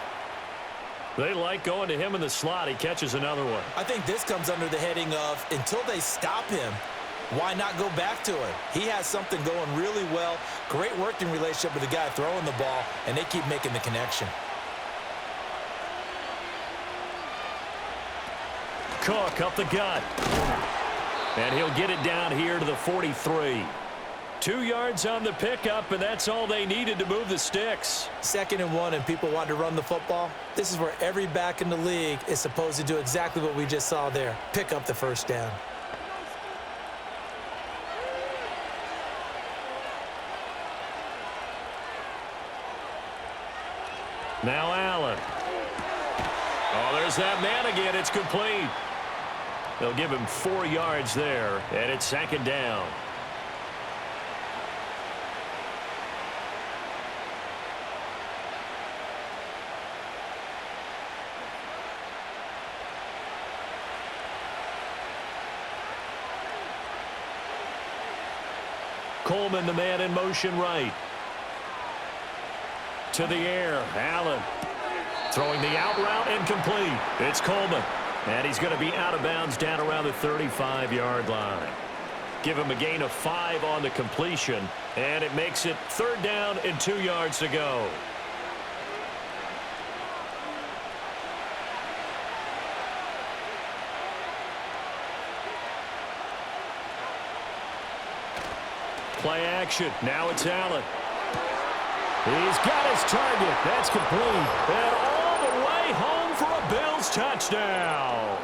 B: They like going to him in the slot. He catches another one.
C: I think this comes under the heading of, until they stop him, why not go back to it? He has something going really well. Great working relationship with the guy throwing the ball, and they keep making the connection.
B: Cook up the gut. And he'll get it down here to the 43. 2 yards on the pickup, and that's all they needed to move the sticks.
C: 2nd and 1, and people want to run the football. This is where every back in the league is supposed to do exactly what we just saw there. Pick up the first down.
B: Now Allen. Oh, there's that man again. It's complete. They'll give him 4 yards there, and it's 2nd down. Coleman, the man in motion right. to the air. Allen throwing the out route incomplete. It's Coleman. And he's going to be out of bounds down around the 35-yard line. Give him a gain of 5 on the completion. And it makes it 3rd down and 2 yards to go. Play action. Now it's Allen. He's got his target. That's complete. And all the way home for a Bills touchdown.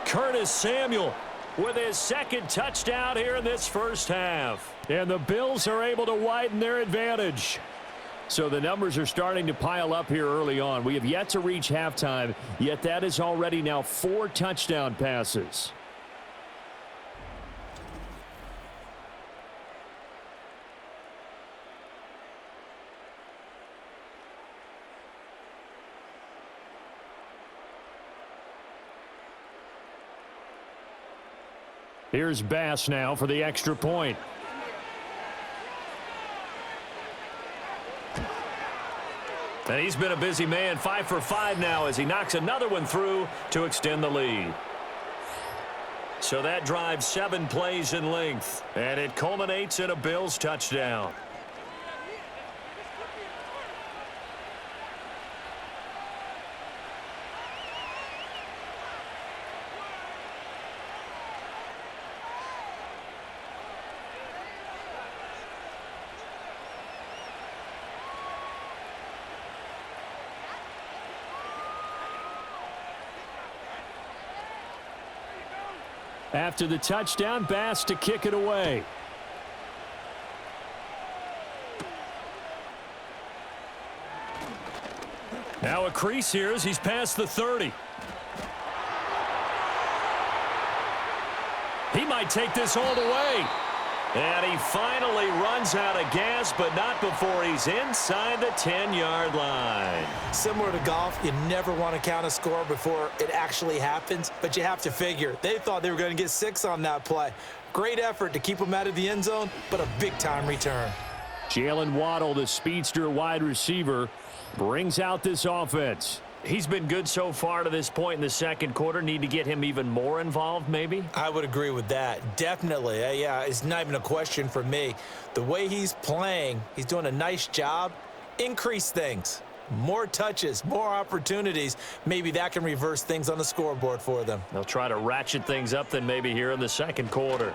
B: Curtis Samuel with his 2nd touchdown here in this first half. And the Bills are able to widen their advantage. So the numbers are starting to pile up here early on. We have yet to reach halftime, yet that is already now 4 touchdown passes. Here's Bass now for the extra point. And he's been a busy man, 5 for 5 now as he knocks another one through to extend the lead. So that drives 7 plays in length, and it culminates in a Bills touchdown. After the touchdown, Bass to kick it away. Now a crease here as he's past the 30. He might take this all the way. And he finally runs out of gas, but not before he's inside the 10-yard line.
C: Similar to golf, you never want to count a score before it actually happens, but you have to figure. They thought they were going to get 6 on that play. Great effort to keep them out of the end zone, but a big-time return.
B: Jalen Waddle, the speedster wide receiver, brings out this offense. He's been good so far to this point in the second quarter. Need to get him even more involved, maybe?
C: I would agree with that. Definitely. Yeah, it's not even a question for me. The way he's playing, he's doing a nice job. Increase things. More touches, more opportunities. Maybe that can reverse things on the scoreboard for them.
B: They'll try to ratchet things up then maybe here in the second quarter.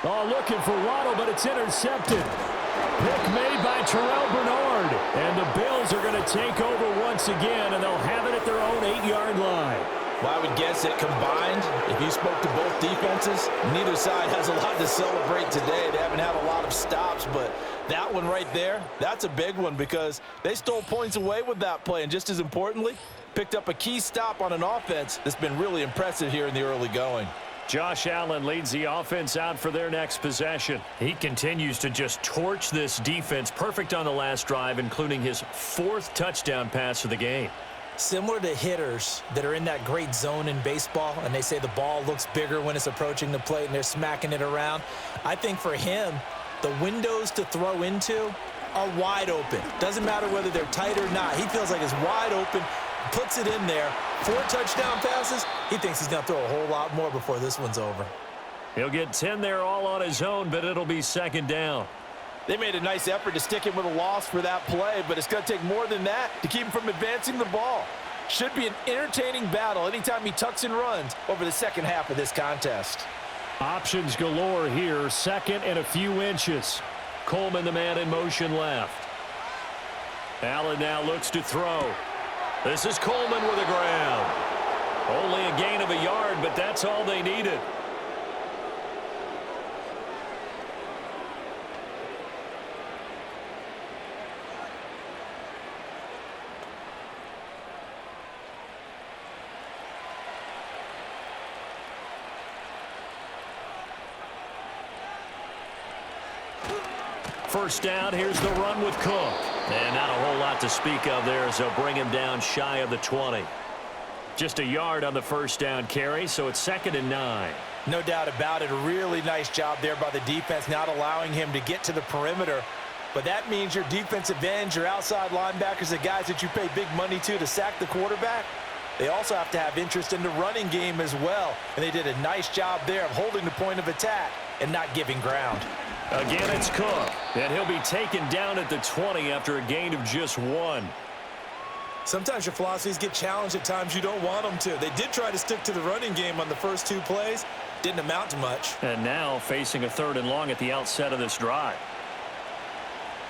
B: Oh, looking for Waddle, but it's intercepted. Pick made by Terrell Bernard. And the Bills are going to take over once again, and they'll have it at their own 8-yard line.
D: Well, I would guess that combined, if you spoke to both defenses, neither side has a lot to celebrate today. They haven't had a lot of stops, but that one right there, that's a big one because they stole points away with that play. And just as importantly, picked up a key stop on an offense that's been really impressive here in the early going.
B: Josh Allen leads the offense out for their next possession. He continues to just torch this defense. Perfect on the last drive, including his 4th touchdown pass of the game.
C: Similar to hitters that are in that great zone in baseball, and they say the ball looks bigger when it's approaching the plate and they're smacking it around. I think for him, the windows to throw into are wide open. Doesn't matter whether they're tight or not. He feels like it's wide open, puts it in there. 4 touchdown passes. He thinks he's going to throw a whole lot more before this one's over.
B: He'll get 10 there all on his own, but it'll be second down.
D: They made a nice effort to stick him with a loss for that play, but it's going to take more than that to keep him from advancing the ball. Should be an entertaining battle anytime he tucks and runs over the second half of this contest.
B: Options galore here. Second and a few inches. Coleman, the man in motion left. Allen now looks to throw. This is Coleman with a ground. Only a gain of a yard, but that's all they needed. First down, here's the run with Cook. And not a whole lot to speak of there as they'll bring him down shy of the 20. Just a yard on the first down carry, so it's 2nd and 9.
C: No doubt about it. A really nice job there by the defense, not allowing him to get to the perimeter.
D: But that means your defensive ends, your outside linebackers, the guys that you pay big money to sack the quarterback, they also have to have interest in the running game as well. And they did a nice job there of holding the point of attack and not giving ground.
B: Again, it's Cook, and he'll be taken down at the 20 after a gain of just 1.
C: Sometimes your philosophies get challenged at times you don't want them to. They did try to stick to the running game on the first 2 plays. Didn't amount to much.
B: And now facing a 3rd and long at the outset of this drive.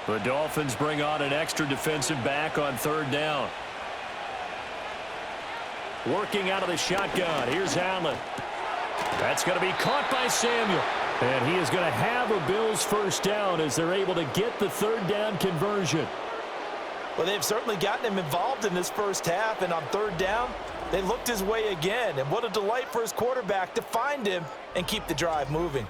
B: The Dolphins bring on an extra defensive back on 3rd down. Working out of the shotgun. Here's Allen. That's going to be caught by Samuel. And he is going to have a Bills first down as they're able to get the 3rd down conversion.
D: Well, they've certainly gotten him involved in this first half, and on 3rd down, they looked his way again. And what a delight for his quarterback to find him and keep the drive moving.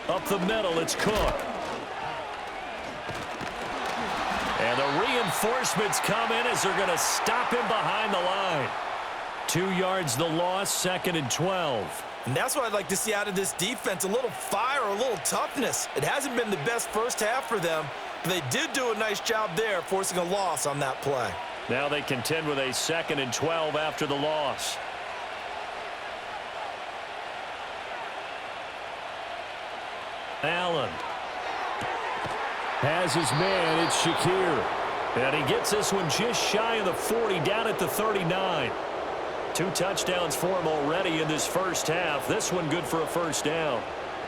B: Up the middle, it's Cook. And the reinforcements come in as they're going to stop him behind the line. 2 yards the loss, 2nd and 12.
C: And that's what I'd like to see out of this defense, a little fire, a little toughness. It hasn't been the best first half for them, but they did do a nice job there, forcing a loss on that play.
B: Now they contend with a 2nd and 12 after the loss. Allen has his man. It's Shakir. And he gets this one just shy of the 40, down at the 39. 2 touchdowns for him already in this first half. This one good for a first down.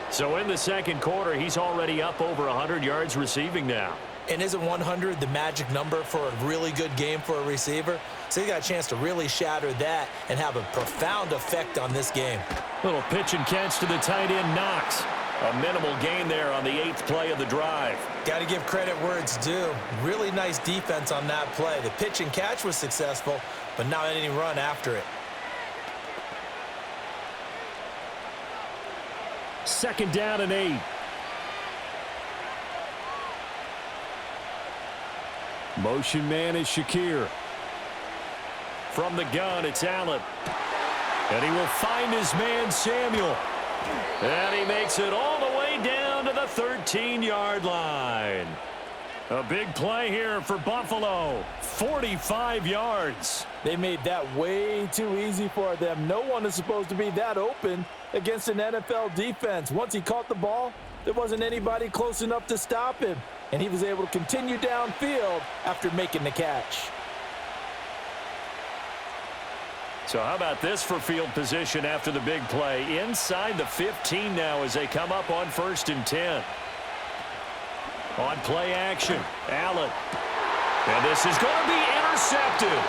B: So in the 2nd quarter, he's already up over 100 yards receiving now.
C: And isn't 100 the magic number for a really good game for a receiver? So he got a chance to really shatter that and have a profound effect on this game.
B: Little pitch and catch to the tight end, Knox. A minimal gain there on the 8th play of the drive.
C: Got to give credit where it's due. Really nice defense on that play. The pitch and catch was successful, but not any run after it.
B: 2nd down and 8. Motion man is Shakir. From the gun, it's Allen. And he will find his man, Samuel. And he makes it all the way down to the 13-yard line. A big play here for Buffalo. 45 yards.
D: They made that way too easy for them. No one is supposed to be that open against an NFL defense. Once he caught the ball, there wasn't anybody close enough to stop him. And he was able to continue downfield after making the catch.
B: So how about this for field position after the big play? Inside the 15 now as they come up on 1st and 10. On play action, Allen. And this is going to be intercepted.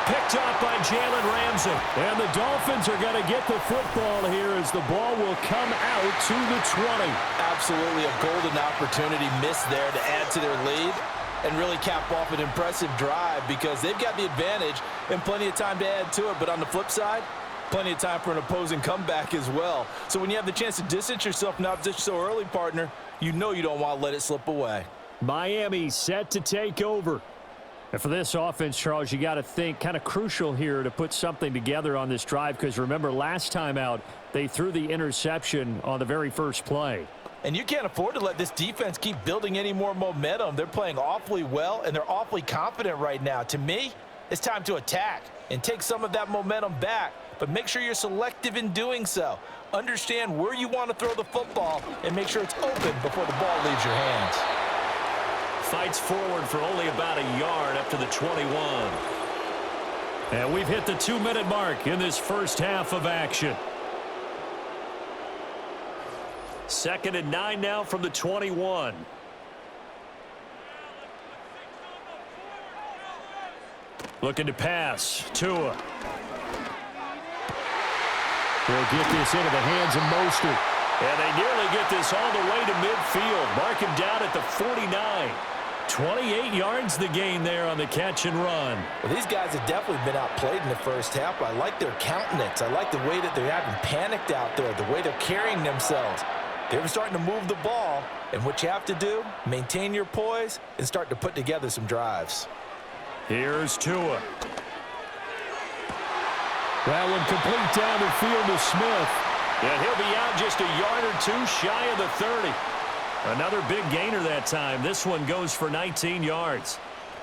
B: Picked off by Jalen Ramsey. And the Dolphins are going to get the football here as the ball will come out to the 20.
D: Absolutely a golden opportunity missed there to add to their lead and really cap off an impressive drive because they've got the advantage and plenty of time to add to it. But on the flip side, plenty of time for an opposing comeback as well. So when you have the chance to distance yourself from opposition so early, partner, you know you don't want to let it slip away.
B: Miami set to take over. And for this offense, Charles, you got to think kind of crucial here to put something together on this drive because remember last time out, they threw the interception on the very first play.
D: And you can't afford to let this defense keep building any more momentum. They're playing awfully well, and they're awfully confident right now. To me, it's time to attack and take some of that momentum back, but make sure you're selective in doing so. Understand where you want to throw the football and make sure it's open before the ball leaves your hands.
B: Fights forward for only about a yard up to the 21. And we've hit the 2-minute mark in this first half of action. 2nd and 9 now from the 21. Looking to pass. Tua. They'll get this into the hands of Mostert. And they nearly get this all the way to midfield. Mark him down at the 49. 28 yards the gain there on the catch and run.
D: Well, these guys have definitely been outplayed in the first half. I like their countenance. I like the way that they're having panicked out there, the way they're carrying themselves. They're starting to move the ball, and what you have to do, maintain your poise and start to put together some drives.
B: Here's Tua. That one complete down the field to Smith. And he'll be out just a yard or two shy of the 30. Another big gainer that time. This one goes for 19 yards.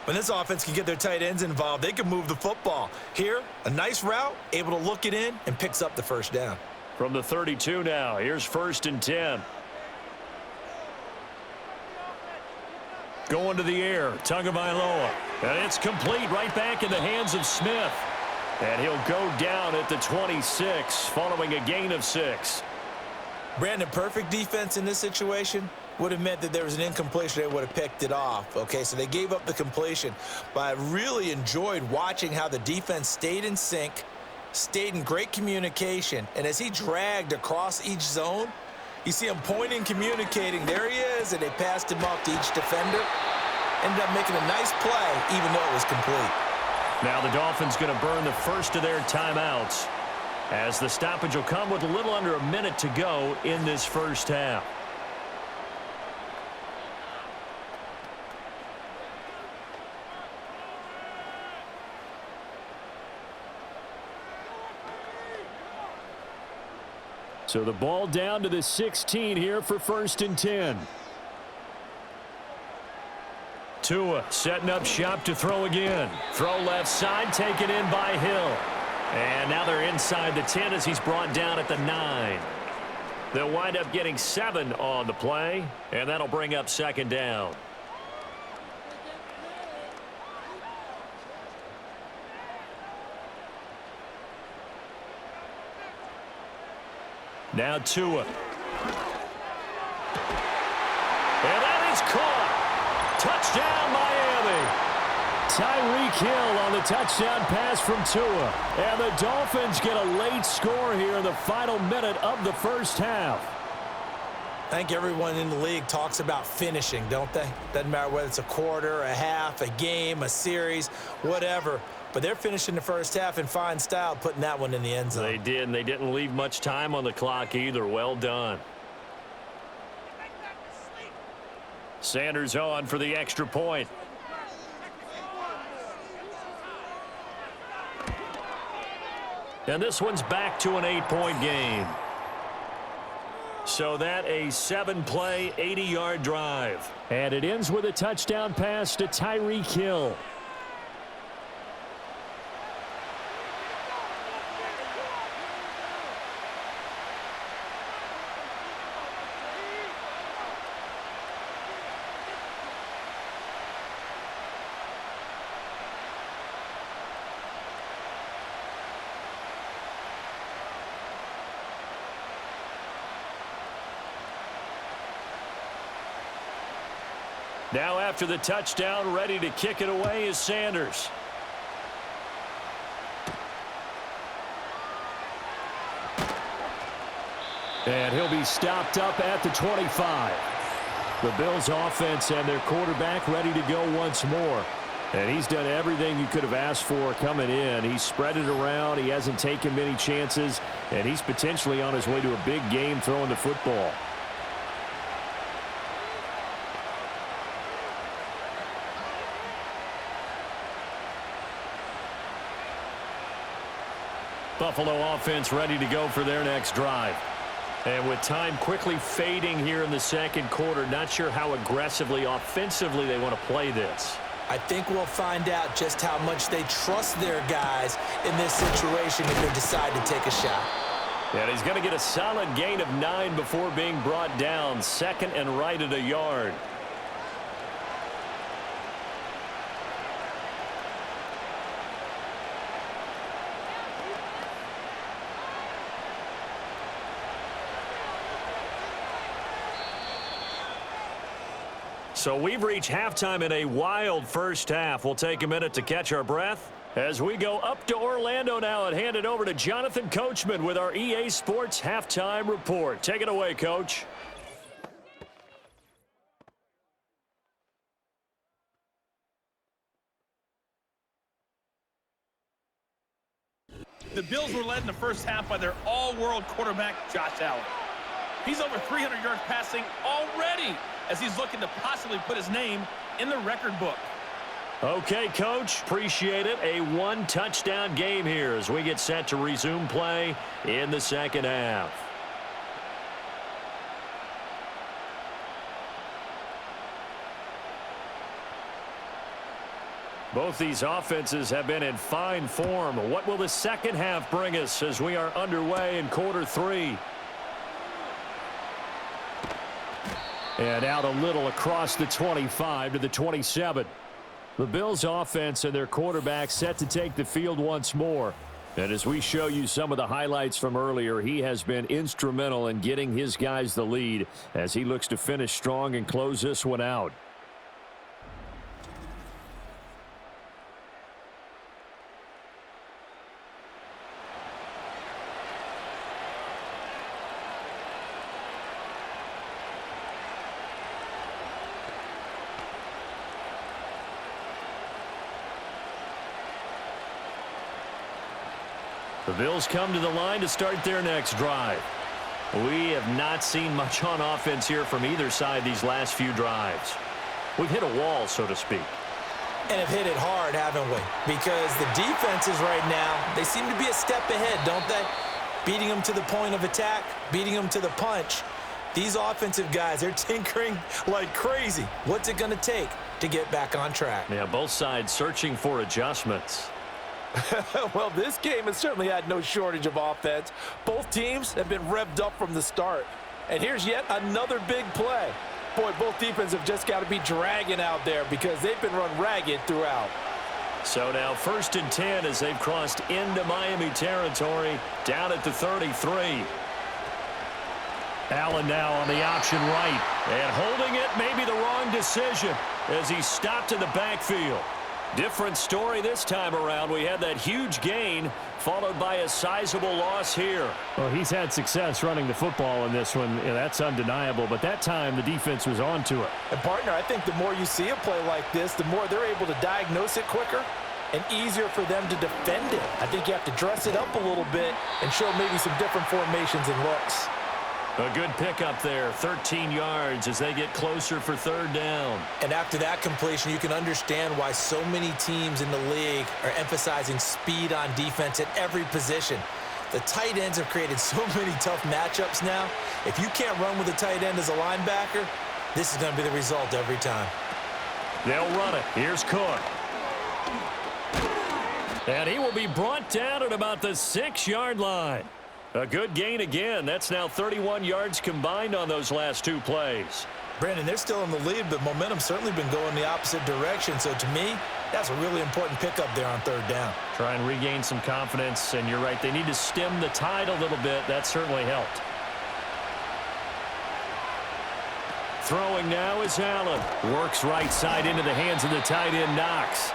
C: When this offense can get their tight ends involved, they can move the football. Here, a nice route, able to look it in, and picks up the first down.
B: From the 32 now, here's 1st and 10. Going to the air, Tagovailoa. And it's complete right back in the hands of Smith. And he'll go down at the 26, following a gain of 6.
C: Brandon, perfect defense in this situation would have meant that there was an incompletion. They would have picked it off. Okay, so they gave up the completion. But I really enjoyed watching how the defense stayed in sync, stayed in great communication. And as he dragged across each zone, you see him pointing, communicating. There he is, and they passed him off to each defender. Ended up making a nice play, even though it was complete.
B: Now the Dolphins going to burn the first of their timeouts, as the stoppage will come with a little under a minute to go in this first half. So the ball down to the 16 here for 1st and 10. Tua setting up shop to throw again. Throw left side, taken in by Hill. And now they're inside the 10 as he's brought down at the 9. They'll wind up getting 7 on the play, and that'll bring up 2nd down. Now Tua. And that is caught. Touchdown, Miami. Tyreek Hill on the touchdown pass from Tua. And the Dolphins get a late score here in the final minute of the first half.
C: I think everyone in the league talks about finishing, don't they? Doesn't matter whether it's a quarter, a half, a game, a series, whatever. But they're finishing the first half in fine style, putting that one in the end zone.
B: They did, and they didn't leave much time on the clock either. Well done. Sanders on for the extra point. And this one's back to an 8-point game. So that a 7-play, 80-yard drive. And it ends with a touchdown pass to Tyreek Hill. Now after the touchdown, ready to kick it away is Sanders. And he'll be stopped up at the 25. The Bills offense and their quarterback ready to go once more. And he's done everything you could have asked for coming in. He's spread it around. He hasn't taken many chances. And he's potentially on his way to a big game throwing the football. Buffalo offense ready to go for their next drive. And with time quickly fading here in the second quarter, not sure how aggressively, offensively they want to play this.
C: I think we'll find out just how much they trust their guys in this situation if they decide to take a shot.
B: And he's going to get a solid gain of 9 before being brought down. 2nd and right at a yard. So we've reached halftime in a wild first half. We'll take a minute to catch our breath as we go up to Orlando now and hand it over to Jonathan Coachman with our EA Sports Halftime Report. Take it away, Coach.
E: The Bills were led in the first half by their all-world quarterback, Josh Allen. He's over 300 yards passing already as he's looking to possibly put his name in the record book.
B: Okay, Coach, appreciate it. A one-touchdown game here as we get set to resume play in the second half. Both these offenses have been in fine form. What will the second half bring us as we are underway in quarter 3? And out a little across the 25 to the 27. The Bills offense and their quarterback set to take the field once more. And as we show you some of the highlights from earlier, he has been instrumental in getting his guys the lead as he looks to finish strong and close this one out. The Bills come to the line to start their next drive. We have not seen much on offense here from either side these last few drives. We've hit a wall, so to speak.
C: And have hit it hard, haven't we? Because the defenses right now, they seem to be a step ahead, don't they? Beating them to the point of attack, beating them to the punch. These offensive guys, they're tinkering like crazy. What's it going to take to get back on track?
B: Yeah, both sides searching for adjustments.
D: Well, this game has certainly had no shortage of offense. Both teams have been revved up from the start. And here's yet another big play. Boy, both defenses have just got to be dragging out there because they've been run ragged throughout.
B: So now 1st and 10 as they've crossed into Miami territory down at the 33. Allen now on the option right. And holding it may be the wrong decision as he stopped in the backfield. Different story this time around. We had that huge gain followed by a sizable loss here.
F: Well, he's had success running the football in this one. Yeah, that's undeniable. But that time, the defense was on to it.
D: And, partner, I think the more you see a play like this, the more they're able to diagnose it quicker and easier for them to defend it. I think you have to dress it up a little bit and show maybe some different formations and looks.
B: A good pickup there, 13 yards as they get closer for 3rd down.
C: And after that completion, you can understand why so many teams in the league are emphasizing speed on defense at every position. The tight ends have created so many tough matchups now. If you can't run with a tight end as a linebacker, this is going to be the result every time.
B: They'll run it. Here's Cook. And he will be brought down at about the 6-yard line. A good gain again. That's now 31 yards combined on those last 2 plays.
C: Brandon, they're still in the lead, but momentum's certainly been going the opposite direction. So to me, that's a really important pickup there on 3rd down.
B: Try and regain some confidence, and you're right. They need to stem the tide a little bit. That certainly helped. Throwing now is Allen. Works right side into the hands of the tight end Knox.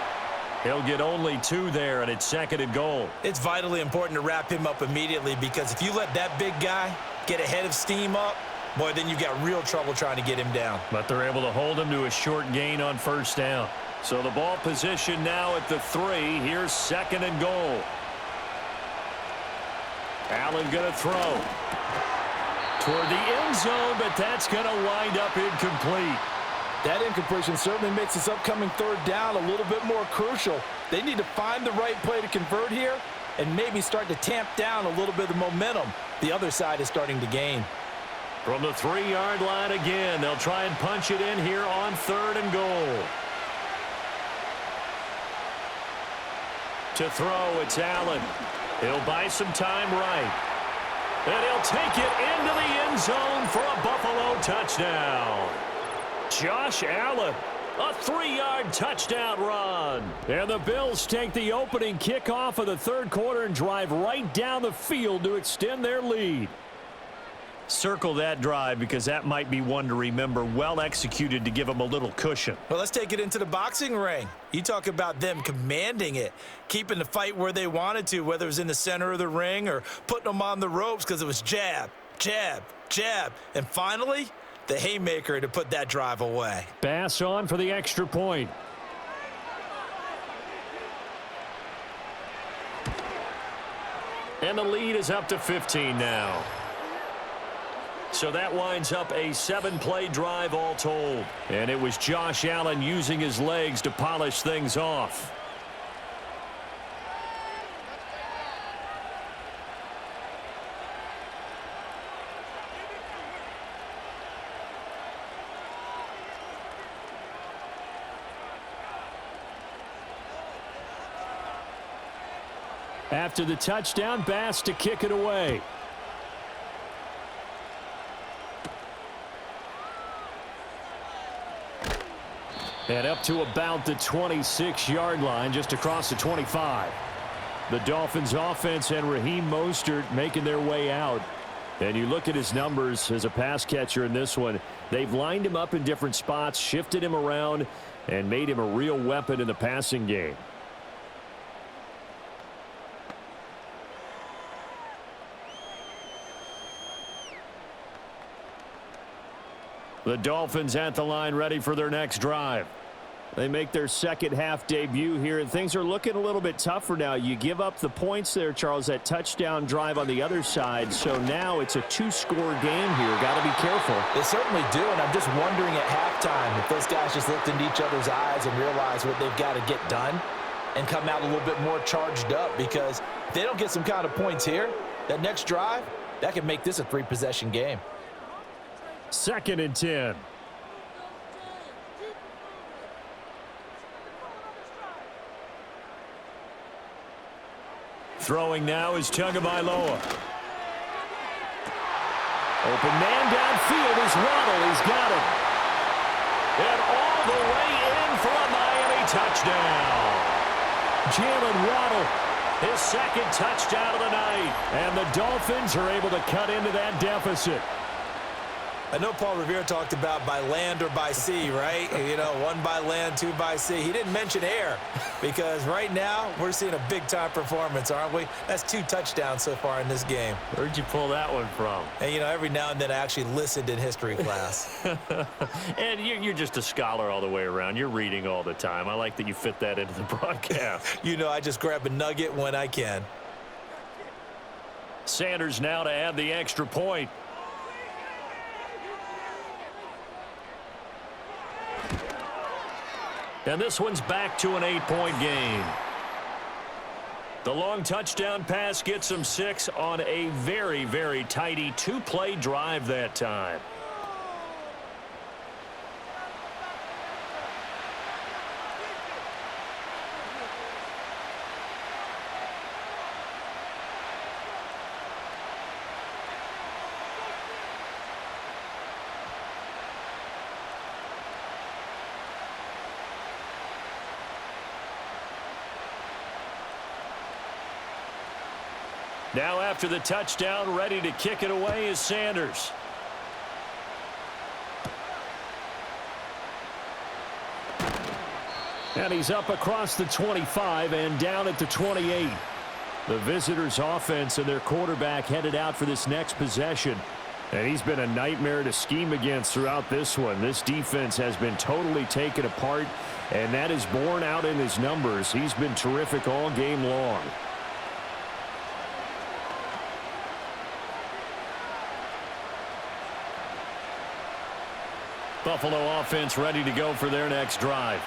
B: He'll get only 2 there, and it's 2nd and goal.
C: It's vitally important to wrap him up immediately because if you let that big guy get ahead of steam up, boy, then you've got real trouble trying to get him down.
B: But they're able to hold him to a short gain on 1st down. So the ball position now at the 3. Here's 2nd and goal. Allen going to throw toward the end zone, but that's going to wind up incomplete.
D: That incompletion certainly makes this upcoming 3rd down a little bit more crucial. They need to find the right play to convert here and maybe start to tamp down a little bit of momentum the other side is starting to gain.
B: From the 3-yard line again, they'll try and punch it in here on 3rd and goal. To throw, it's Allen. He'll buy some time right. And he'll take it into the end zone for a Buffalo touchdown. Josh Allen, a 3-yard touchdown run. And the Bills take the opening kickoff of the 3rd quarter and drive right down the field to extend their lead. Circle that drive because that might be one to remember. Well executed to give them a little cushion.
C: Well, let's take it into the boxing ring. You talk about them commanding it, keeping the fight where they wanted to, whether it was in the center of the ring or putting them on the ropes because it was jab, jab, jab. And finally, the haymaker to put that drive away.
B: Pass on for the extra point. And the lead is up to 15 now.
F: So that winds up a 7-play drive all told. And it was Josh Allen using his legs to polish things off. After the touchdown, Bass to kick it away. And up to about the 26-yard line, just across the 25. The Dolphins offense and Raheem Mostert making their way out. And you look at his numbers as a pass catcher in this one. They've lined him up in different spots, shifted him around, and made him a real weapon in the passing game. The Dolphins at the line ready for their next drive. They make their second half debut here, and things are looking a little bit tougher now. You give up the points there, Charles, that touchdown drive on the other side. So now it's a 2-score game here. Got to be careful.
D: They certainly do, and I'm just wondering at halftime if those guys just looked into each other's eyes and realized what they've got to get done and come out a little bit more charged up, because if they don't get some kind of points here, that next drive, that could make this a 3-possession game.
F: 2nd and 10. Throwing now is Tagovailoa. Open man downfield is Waddle. He's got it. And all the way in for a Miami touchdown. Jalen Waddle, his second touchdown of the night. And the Dolphins are able to cut into that deficit.
C: I know Paul Revere talked about by land or by sea, right? You know, 1 by land, 2 by sea. He didn't mention air, because right now we're seeing a big-time performance, aren't we? That's 2 touchdowns so far in this game.
F: Where'd you pull that one from?
C: And, you know, every now and then I actually listened in history class.
F: And you're just a scholar all the way around. You're reading all the time. I like that you fit that into the broadcast.
C: You know, I just grab a nugget when I can.
F: Sanders now to add the extra point. And this one's back to an 8-point game. The long touchdown pass gets them 6 on a very, very tidy 2-play drive that time. Now after the touchdown, ready to kick it away is Sanders. And he's up across the 25 and down at the 28. The visitors' offense and their quarterback headed out for this next possession. And he's been a nightmare to scheme against throughout this one. This defense has been totally taken apart, and that is borne out in his numbers. He's been terrific all game long. Buffalo offense ready to go for their next drive.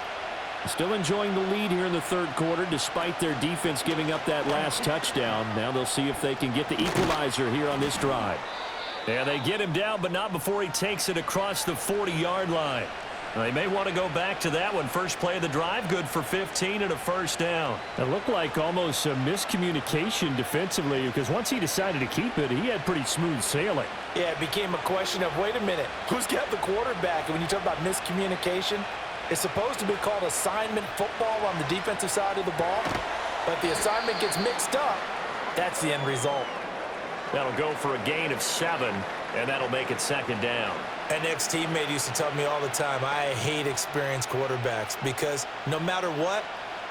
F: Still enjoying the lead here in the 3rd quarter despite their defense giving up that last touchdown. Now they'll see if they can get the equalizer here on this drive. Yeah, they get him down, but not before he takes it across the 40-yard line. They may want to go back to that one. First play of the drive, good for 15 and a first down.
B: It looked like almost a miscommunication defensively, because once he decided to keep it, he had pretty smooth sailing.
D: Yeah, it became a question of, wait a minute, who's got the quarterback? And when you talk about miscommunication, it's supposed to be called assignment football on the defensive side of the ball. But if the assignment gets mixed up, that's the end result.
F: That'll go for a gain of 7, and that'll make it 2nd down.
C: An ex-teammate used to tell me all the time, I hate experienced quarterbacks, because no matter what,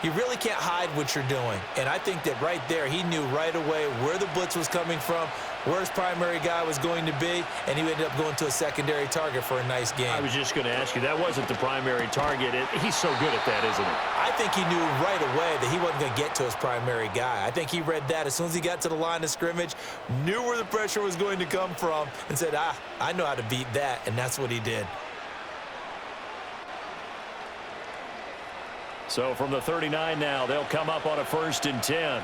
C: You really can't hide what you're doing. And I think that right there, he knew right away where the blitz was coming from, where his primary guy was going to be, and he ended up going to a secondary target for a nice game.
F: I was just going to ask you, that wasn't the primary target. He's so good at that, isn't he?
C: I think he knew right away that he wasn't going to get to his primary guy. I think he read that as soon as he got to the line of scrimmage, knew where the pressure was going to come from, and said, I know how to beat that, and that's what he did.
F: So from the 39 now, they'll come up on a 1st and 10.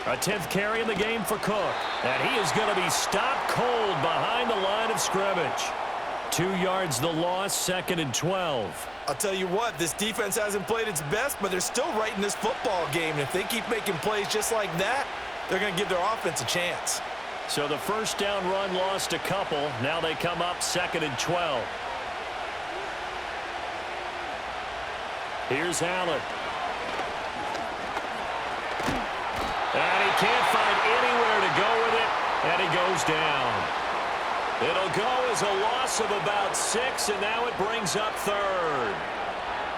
F: A 10th carry in the game for Cook. And he is going to be stopped cold behind the line of scrimmage. 2 yards the loss, 2nd and 12.
C: I'll tell you what, this defense hasn't played its best, but they're still right in this football game. And if they keep making plays just like that, they're going to give their offense a chance.
F: So the 1st down run lost a couple. Now they come up 2nd and 12. Here's Allen. And he can't find anywhere to go with it, and he goes down. It'll go as a loss of about 6, and now it brings up 3rd.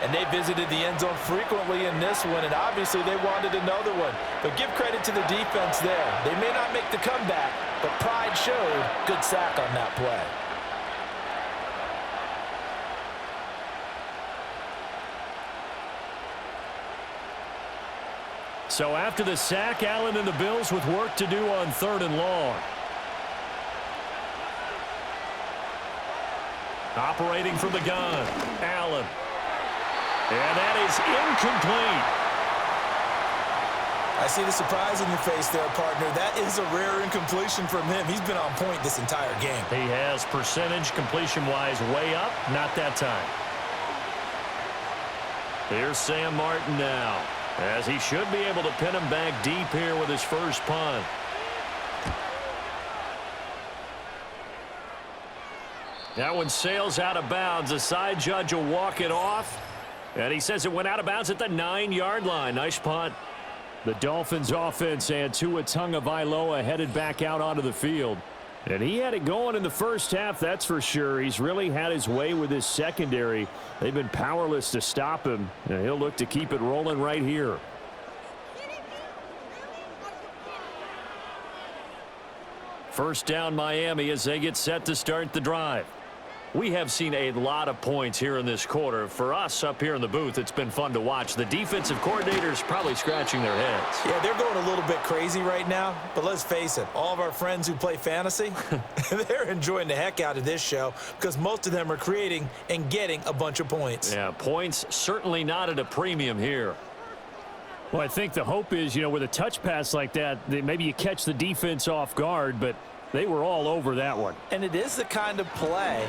D: And they visited the end zone frequently in this one, and obviously they wanted another one. But give credit to the defense there. They may not make the comeback, but pride showed. Good sack on that play.
F: So after the sack, Allen and the Bills with work to do on 3rd and long. Operating from the gun, Allen. And that is incomplete.
C: I see the surprise in your face there, partner. That is a rare incompletion from him. He's been on point this entire game.
F: He has percentage completion-wise way up, not that time. Here's Sam Martin now, as he should be able to pin him back deep here with his first punt. That one sails out of bounds. The side judge will walk it off. And he says it went out of bounds at the 9-yard line. Nice punt.
B: The Dolphins offense and Tua Tagovailoa headed back out onto the field. And he had it going in the first half, that's for sure. He's really had his way with his secondary. They've been powerless to stop him. And he'll look to keep it rolling right here.
F: First down Miami as they get set to start the drive. We have seen a lot of points here in this quarter. For us up here in the booth, it's been fun to watch. The defensive coordinators probably scratching their heads.
C: Yeah, they're going a little bit crazy right now, but let's face it, all of our friends who play fantasy, they're enjoying the heck out of this show because most of them are creating and getting a bunch of points.
F: Yeah, points certainly not at a premium here.
B: Well, I think the hope is, with a touch pass like that, maybe you catch the defense off guard, but they were all over that one.
D: And it is the kind of play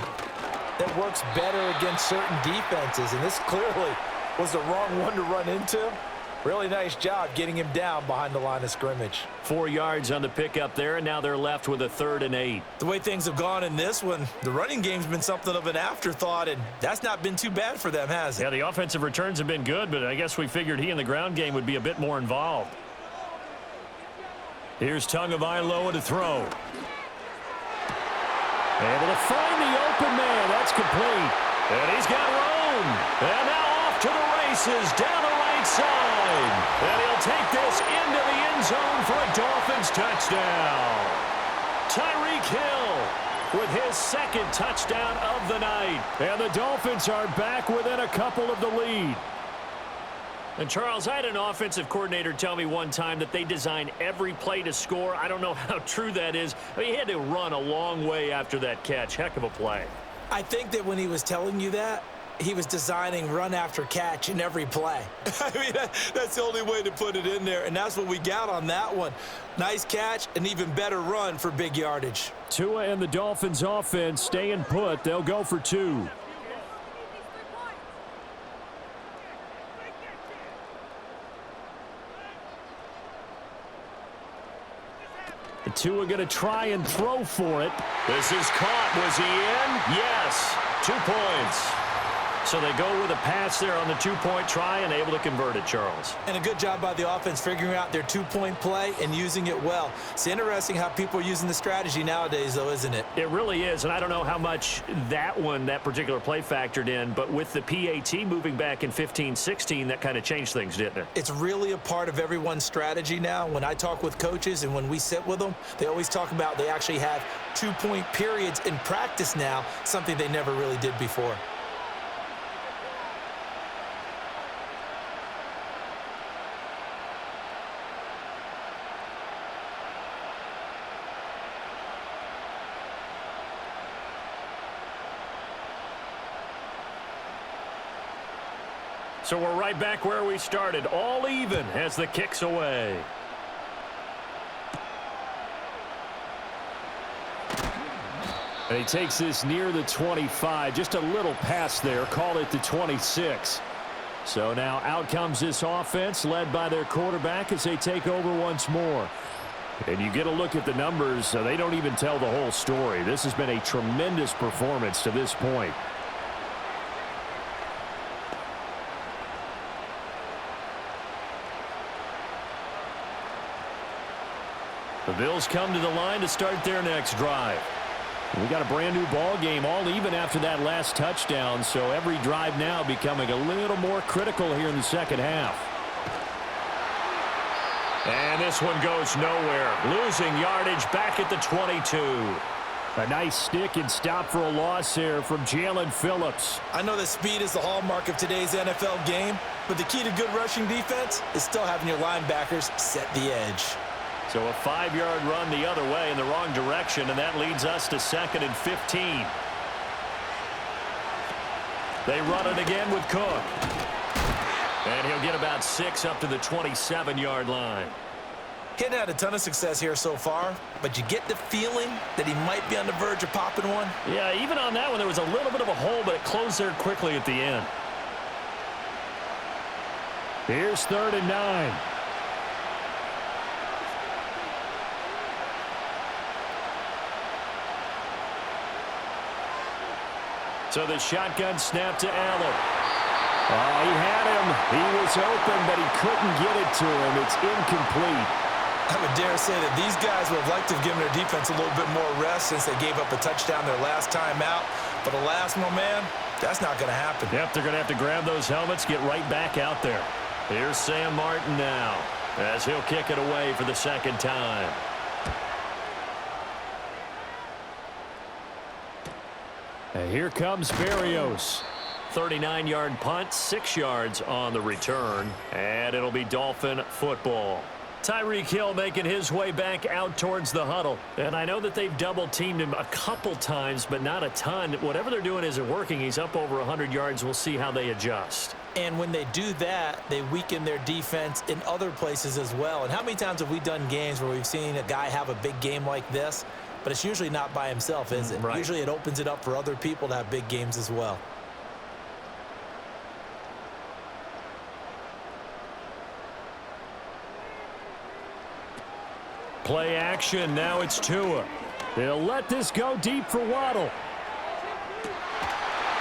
D: that works better against certain defenses, and this clearly was the wrong one to run into. Really nice job getting him down behind the line of scrimmage.
F: 4 yards on the pickup there, and now they're left with a 3rd and 8.
C: The way things have gone in this one, the running game's been something of an afterthought, and that's not been too bad for them, has it?
F: Yeah, the offensive returns have been good, but I guess we figured he in the ground game would be a bit more involved. Here's Tagovailoa to throw. Able to find the open man. That's complete. And he's got room. And now off to the races down the right side. And he'll take this into the end zone for a Dolphins touchdown. Tyreek Hill with his 2nd touchdown of the night.
B: And the Dolphins are back within a couple of the lead.
F: And, Charles, I had an offensive coordinator tell me one time that they design every play to score. I don't know how true that is. I mean, he had to run a long way after that catch. Heck of a play.
C: I think that when he was telling you that, he was designing run after catch in every play. I mean, that's the only way to put it in there, and that's what we got on that one. Nice catch, an even better run for big yardage.
B: Tua and the Dolphins offense staying put. They'll go for 2. Tua going to try and throw for it.
F: This is caught. Was he in? Yes. 2 points. So they go with a pass there on the two-point try and able to convert it, Charles.
C: And a good job by the offense figuring out their two-point play and using it well. It's interesting how people are using the strategy nowadays, though, isn't it?
F: It really is, and I don't know how much that particular play factored in, but with the PAT moving back in 15-16, that kind of changed things, didn't it?
C: It's really a part of everyone's strategy now. When I talk with coaches and when we sit with them, they always talk about they actually have two-point periods in practice now, something they never really did before.
F: So we're right back where we started, all even as the kick's away.
B: And he takes this near the 25. Just a little pass there. Call it the 26. So now out comes this offense led by their quarterback as they take over once more. And you get a look at the numbers. They don't even tell the whole story. This has been a tremendous performance to this point.
F: The Bills come to the line to start their next drive.
B: We got a brand new ball game, all even after that last touchdown, so every drive now becoming a little more critical here in the second half.
F: And this one goes nowhere. Losing yardage back at the 22.
B: A nice stick and stop for a loss there from Jalen Phillips.
C: I know that speed is the hallmark of today's NFL game, but the key to good rushing defense is still having your linebackers set the edge.
F: So a 5-yard run the other way in the wrong direction, and that leads us to 2nd and 15. They run it again with Cook. And he'll get about 6 up to the 27-yard line.
C: He hadn't had a ton of success here so far, but you get the feeling that he might be on the verge of popping one.
F: Yeah, even on that one, there was a little bit of a hole, but it closed there quickly at the end.
B: Here's 3rd and 9.
F: So the shotgun snap to Allen.
B: He had him. He was open, but he couldn't get it to him. It's incomplete.
C: I would dare say that these guys would have liked to have given their defense a little bit more rest since they gave up a touchdown their last time out. But alas, my man, that's not going to happen.
F: Yep, they're going to have to grab those helmets, get right back out there. Here's Sam Martin now as he'll kick it away for the second time.
B: And here comes Berrios.
F: 39-yard punt, 6 yards on the return, and it'll be Dolphin football. Tyreek Hill making his way back out towards the huddle. And I know that they've double-teamed him a couple times, but not a ton. Whatever they're doing isn't working. He's up over 100 yards. We'll see how they adjust.
C: And when they do that, they weaken their defense in other places as well. And how many times have we done games where we've seen a guy have a big game like this? But it's usually not by himself, is it?
F: Right.
C: Usually it opens it up for other people to have big games as well.
F: Play action. Now it's Tua.
B: They'll let this go deep for Waddle.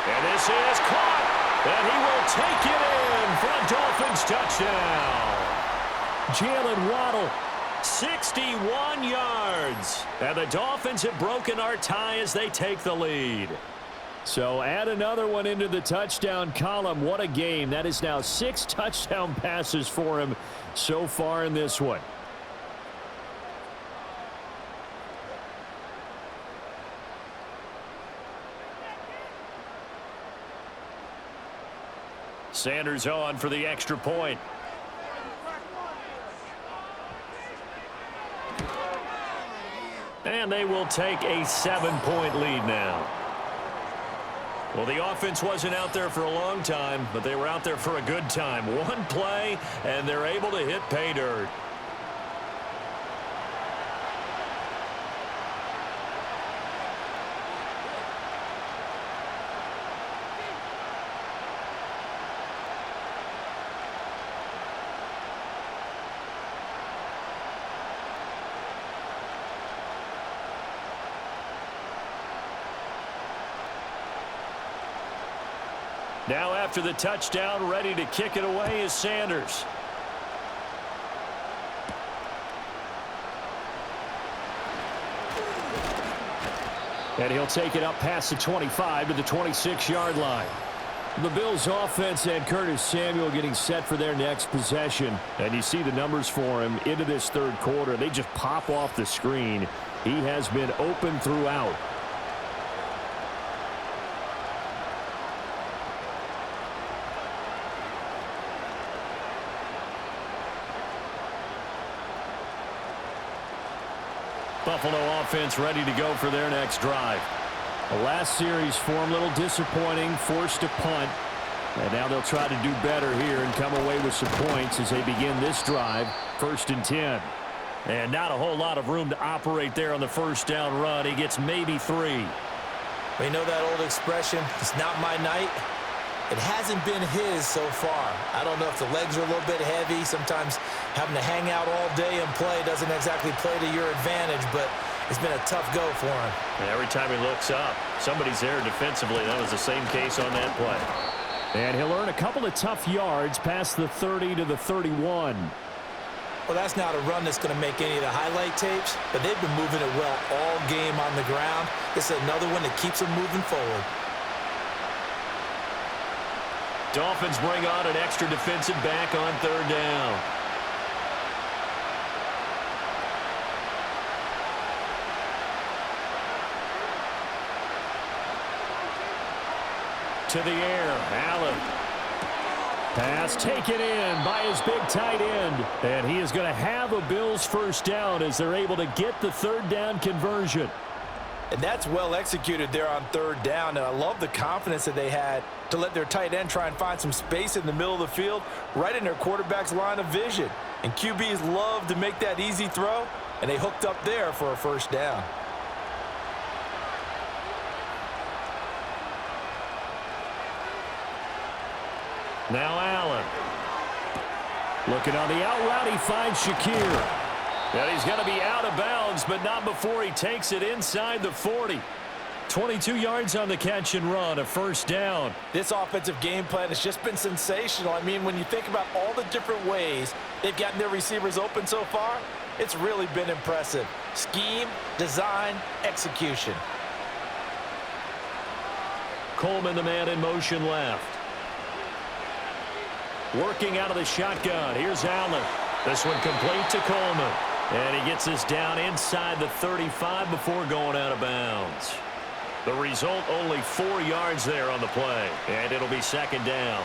F: And this is caught. And he will take it in for a Dolphins touchdown.
B: Jalen Waddle.
F: 61 yards. And the Dolphins have broken our tie as they take the lead.
B: So add another one into the touchdown column. What a game. That is now 6 touchdown passes for him so far in this one.
F: Sanders on for the extra point. And they will take a 7-point lead now. Well, the offense wasn't out there for a long time, but they were out there for a good time. One play, and they're able to hit pay dirt. Now after the touchdown, ready to kick it away is Sanders. And he'll take it up past the 25 to the 26-yard line. The Bills offense and Curtis Samuel getting set for their next possession. And you see the numbers for him into this third quarter. They just pop off the screen. He has been open throughout. Buffalo offense ready to go for their next drive. The last series for them, a little disappointing, forced to punt. And now they'll try to do better here and come away with some points as they begin this drive, 1st and 10. And not a whole lot of room to operate there on the first down run. He gets maybe 3.
C: We know that old expression, it's not my night. It hasn't been his so far. I don't know if the legs are a little bit heavy. Sometimes having to hang out all day and play doesn't exactly play to your advantage, but it's been a tough go for him.
F: And every time he looks up, somebody's there defensively. That was the same case on that play.
B: And he'll earn a couple of tough yards past the 30 to the 31.
C: Well, that's not a run that's going to make any of the highlight tapes, but they've been moving it well all game on the ground. This is another one that keeps them moving forward.
F: Dolphins bring on an extra defensive back on 3rd down. To the air, Allen. Pass taken in by his big tight end. And he is going to have a Bills first down as they're able to get the 3rd down conversion.
D: And that's well executed there on 3rd down. And I love the confidence that they had to let their tight end try and find some space in the middle of the field, right in their quarterback's line of vision. And QBs love to make that easy throw, and they hooked up there for a first down.
F: Now Allen. Looking on the out route, he finds Shakir. And he's going to be out of bounds, but not before he takes it inside the 40. 22 yards on the catch and run, a first down.
D: This offensive game plan has just been sensational. I mean, when you think about all the different ways they've gotten their receivers open so far, it's really been impressive. Scheme, design, execution.
F: Coleman, the man in motion left. Working out of the shotgun. Here's Allen. This one complete to Coleman. And he gets this down inside the 35 before going out of bounds. The result, only 4 yards there on the play. And it'll be 2nd down.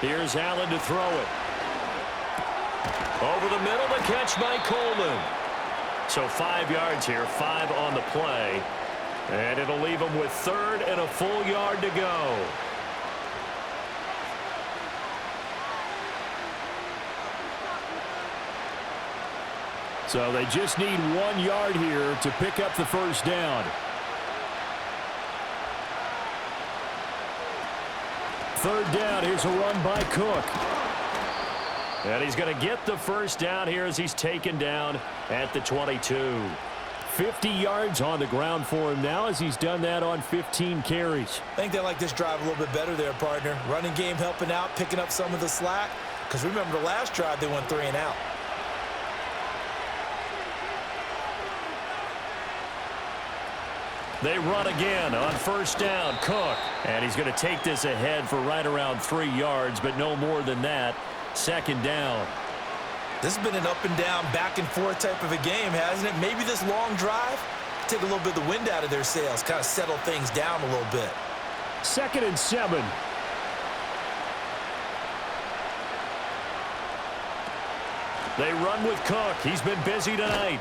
F: Here's Allen to throw it. Over the middle, the catch by Coleman. So 5 yards here, 5 on the play. And it'll leave them with 3rd and a full yard to go.
B: So they just need 1 yard here to pick up the first down. 3rd down, here's a run by Cook. And he's going to get the first down here as he's taken down at the 22. 50 yards on the ground for him now as he's done that on 15 carries.
C: I think they like this drive a little bit better there, partner. Running game helping out, picking up some of the slack. Because remember the last drive, they went 3 and out.
F: They run again on first down. Cook. And he's going to take this ahead for right around 3 yards, but no more than that. 2nd down.
C: This has been an up and down, back and forth type of a game, hasn't it? Maybe this long drive, take a little bit of the wind out of their sails, kind of settle things down a little bit.
B: 2nd and 7.
F: They run with Cook. He's been busy tonight.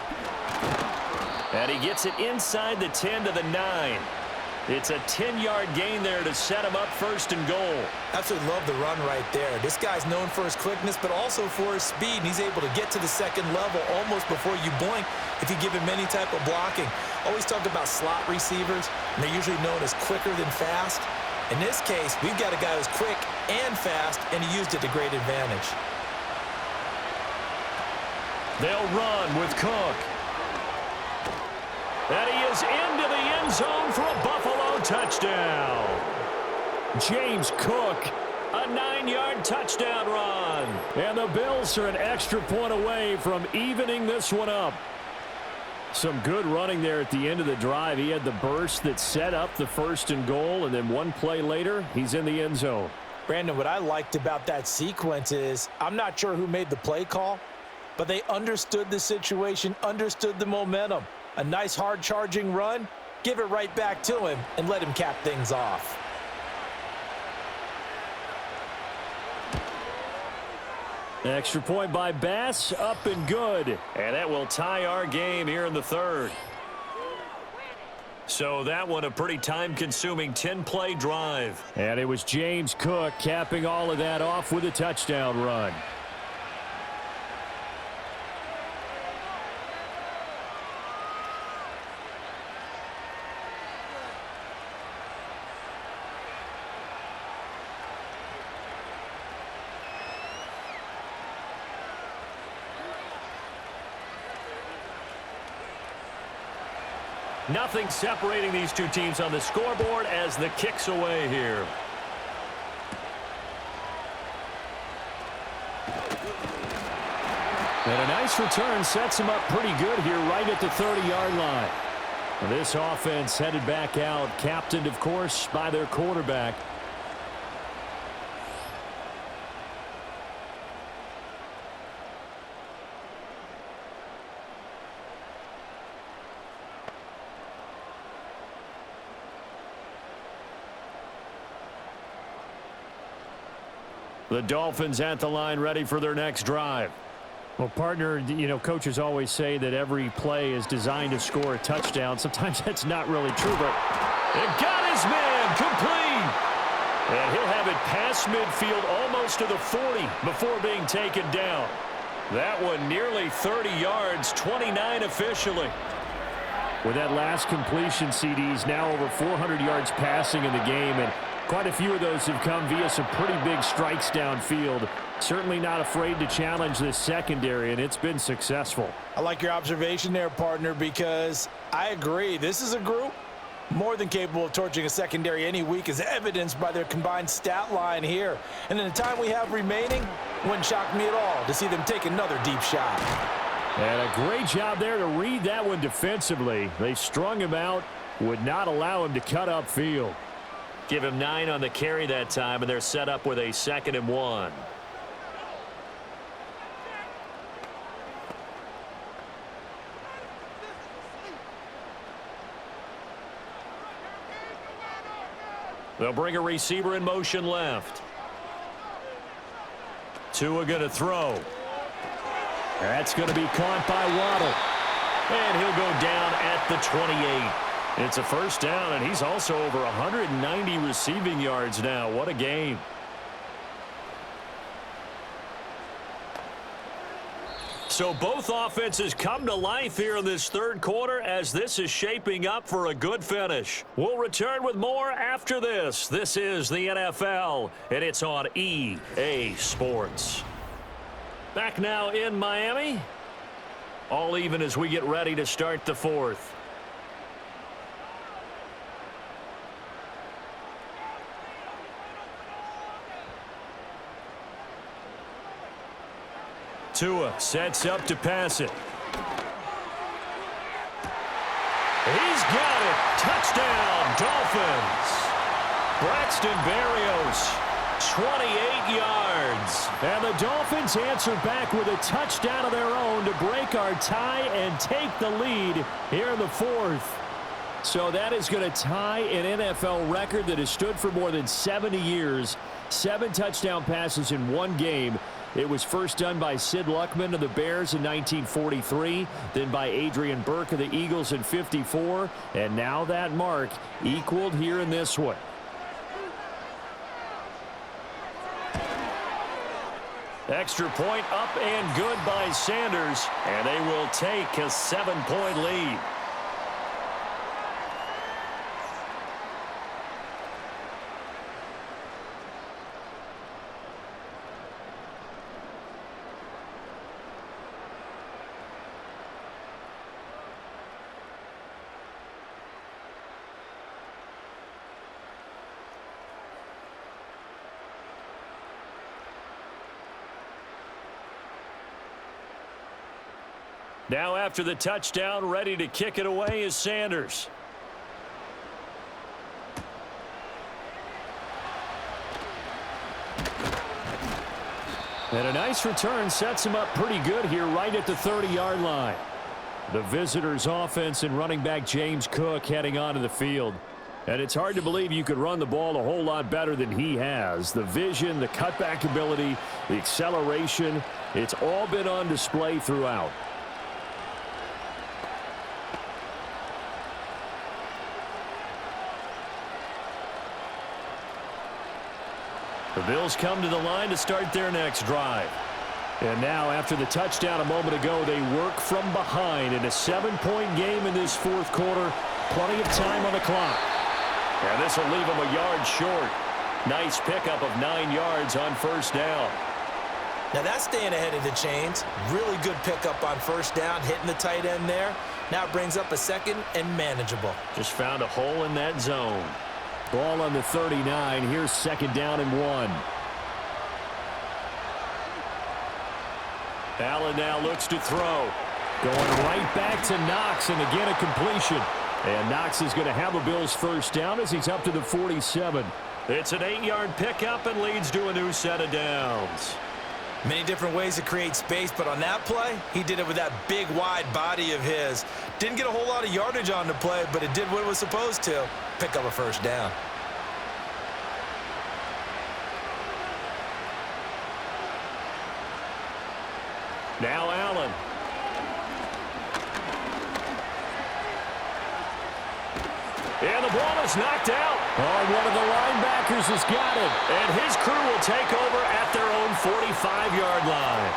F: And he gets it inside the 10 to the 9. It's a 10-yard gain there to set him up 1st and goal.
C: Absolutely love the run right there. This guy's known for his quickness, but also for his speed. And he's able to get to the 2nd level almost before you blink if you give him any type of blocking. Always talk about slot receivers, and they're usually known as quicker than fast. In this case, we've got a guy who's quick and fast, and he used it to great advantage.
F: They'll run with Cook. And he is into the end zone for a Buffalo touchdown. James Cook, a 9-yard touchdown run. And the Bills are an extra point away from evening this one up. Some good running there at the end of the drive. He had the burst that set up the 1st and goal, and then one play later, he's in the end zone.
D: Brandon, what I liked about that sequence is I'm not sure who made the play call, but they understood the situation, understood the momentum. A nice hard-charging run, give it right back to him, and let him cap things off.
F: Extra point by Bass, up and good. And that will tie our game here in the 3rd. So that one a pretty time-consuming 10-play drive.
B: And it was James Cook capping all of that off with a touchdown run.
F: Nothing separating these two teams on the scoreboard as the kick's away here.
B: And a nice return sets him up pretty good here right at the 30-yard line. This offense headed back out, captained, of course, by their quarterback.
F: The Dolphins at the line ready for their next drive.
B: Well, partner, you know, coaches always say that every play is designed to score a touchdown. Sometimes that's not really true, but
F: it got his man complete. And he'll have it past midfield almost to the 40 before being taken down. That one nearly 30 yards, 29 officially.
B: With that last completion, CD's now over 400 yards passing in the game, and quite a few of those have come via some pretty big strikes downfield. Certainly not afraid to challenge this secondary, and it's been successful.
D: I like your observation there, partner, because I agree. This is a group more than capable of torching a secondary any week, as evidenced by their combined stat line here. And in the time we have remaining, wouldn't shock me at all to see them take another deep shot.
B: And a great job there to read that one defensively. They strung him out, would not allow him to cut upfield.
F: Give him 9 on the carry that time, and they're set up with a 2nd and 1. They'll bring a receiver in motion left. Tua going to throw.
B: That's going to be caught by Waddle.
F: And he'll go down at the 28. It's a first down, and he's also over 190 receiving yards now. What a game. So both offenses come to life here in this 3rd quarter as this is shaping up for a good finish. We'll return with more after this. This is the NFL, and it's on EA Sports. Back now in Miami. All even as we get ready to start the 4th. Tua sets up to pass it. He's got it. Touchdown, Dolphins. Braxton Berrios, 28 yards.
B: And the Dolphins answer back with a touchdown of their own to break our tie and take the lead here in the 4th. So that is going to tie an NFL record that has stood for more than 70 years. 7 touchdown passes in one game. It was first done by Sid Luckman of the Bears in 1943, then by Adrian Burke of the Eagles in 54, and now that mark equaled here in this one.
F: Extra point up and good by Sanders, and they will take a 7-point lead.
B: Now after the touchdown, ready to kick it away is Sanders. And a nice return sets him up pretty good here right at the 30-yard line. The visitors' offense and running back James Cook heading onto the field. And it's hard to believe you could run the ball a whole lot better than he has. The vision, the cutback ability, the acceleration, it's all been on display throughout. The Bills come to the line to start their next drive. And now, after the touchdown a moment ago, they work from behind in a 7-point game in this fourth quarter. Plenty of time on the clock. And this will leave them a yard short. Nice pickup of 9 yards on first down.
C: Now that's staying ahead of the chains. Really good pickup on first down, hitting the tight end there. Now it brings up a second and manageable.
B: Just found a hole in that zone. Ball on the 39. Here's second down and 1. Allen now looks to throw. Going right back to Knox, and again a completion. And Knox is going to have a Bills first down as he's up to the 47. It's an 8-yard pickup and leads to a new set of downs.
C: Many different ways to create space, but on that play, he did it with that big, wide body of his. Didn't get a whole lot of yardage on the play, but it did what it was supposed to. Pick up a first down.
B: Now Allen. And the ball is knocked out. Oh, one of the linebackers has got it. And his crew will take over at their own 45-yard line.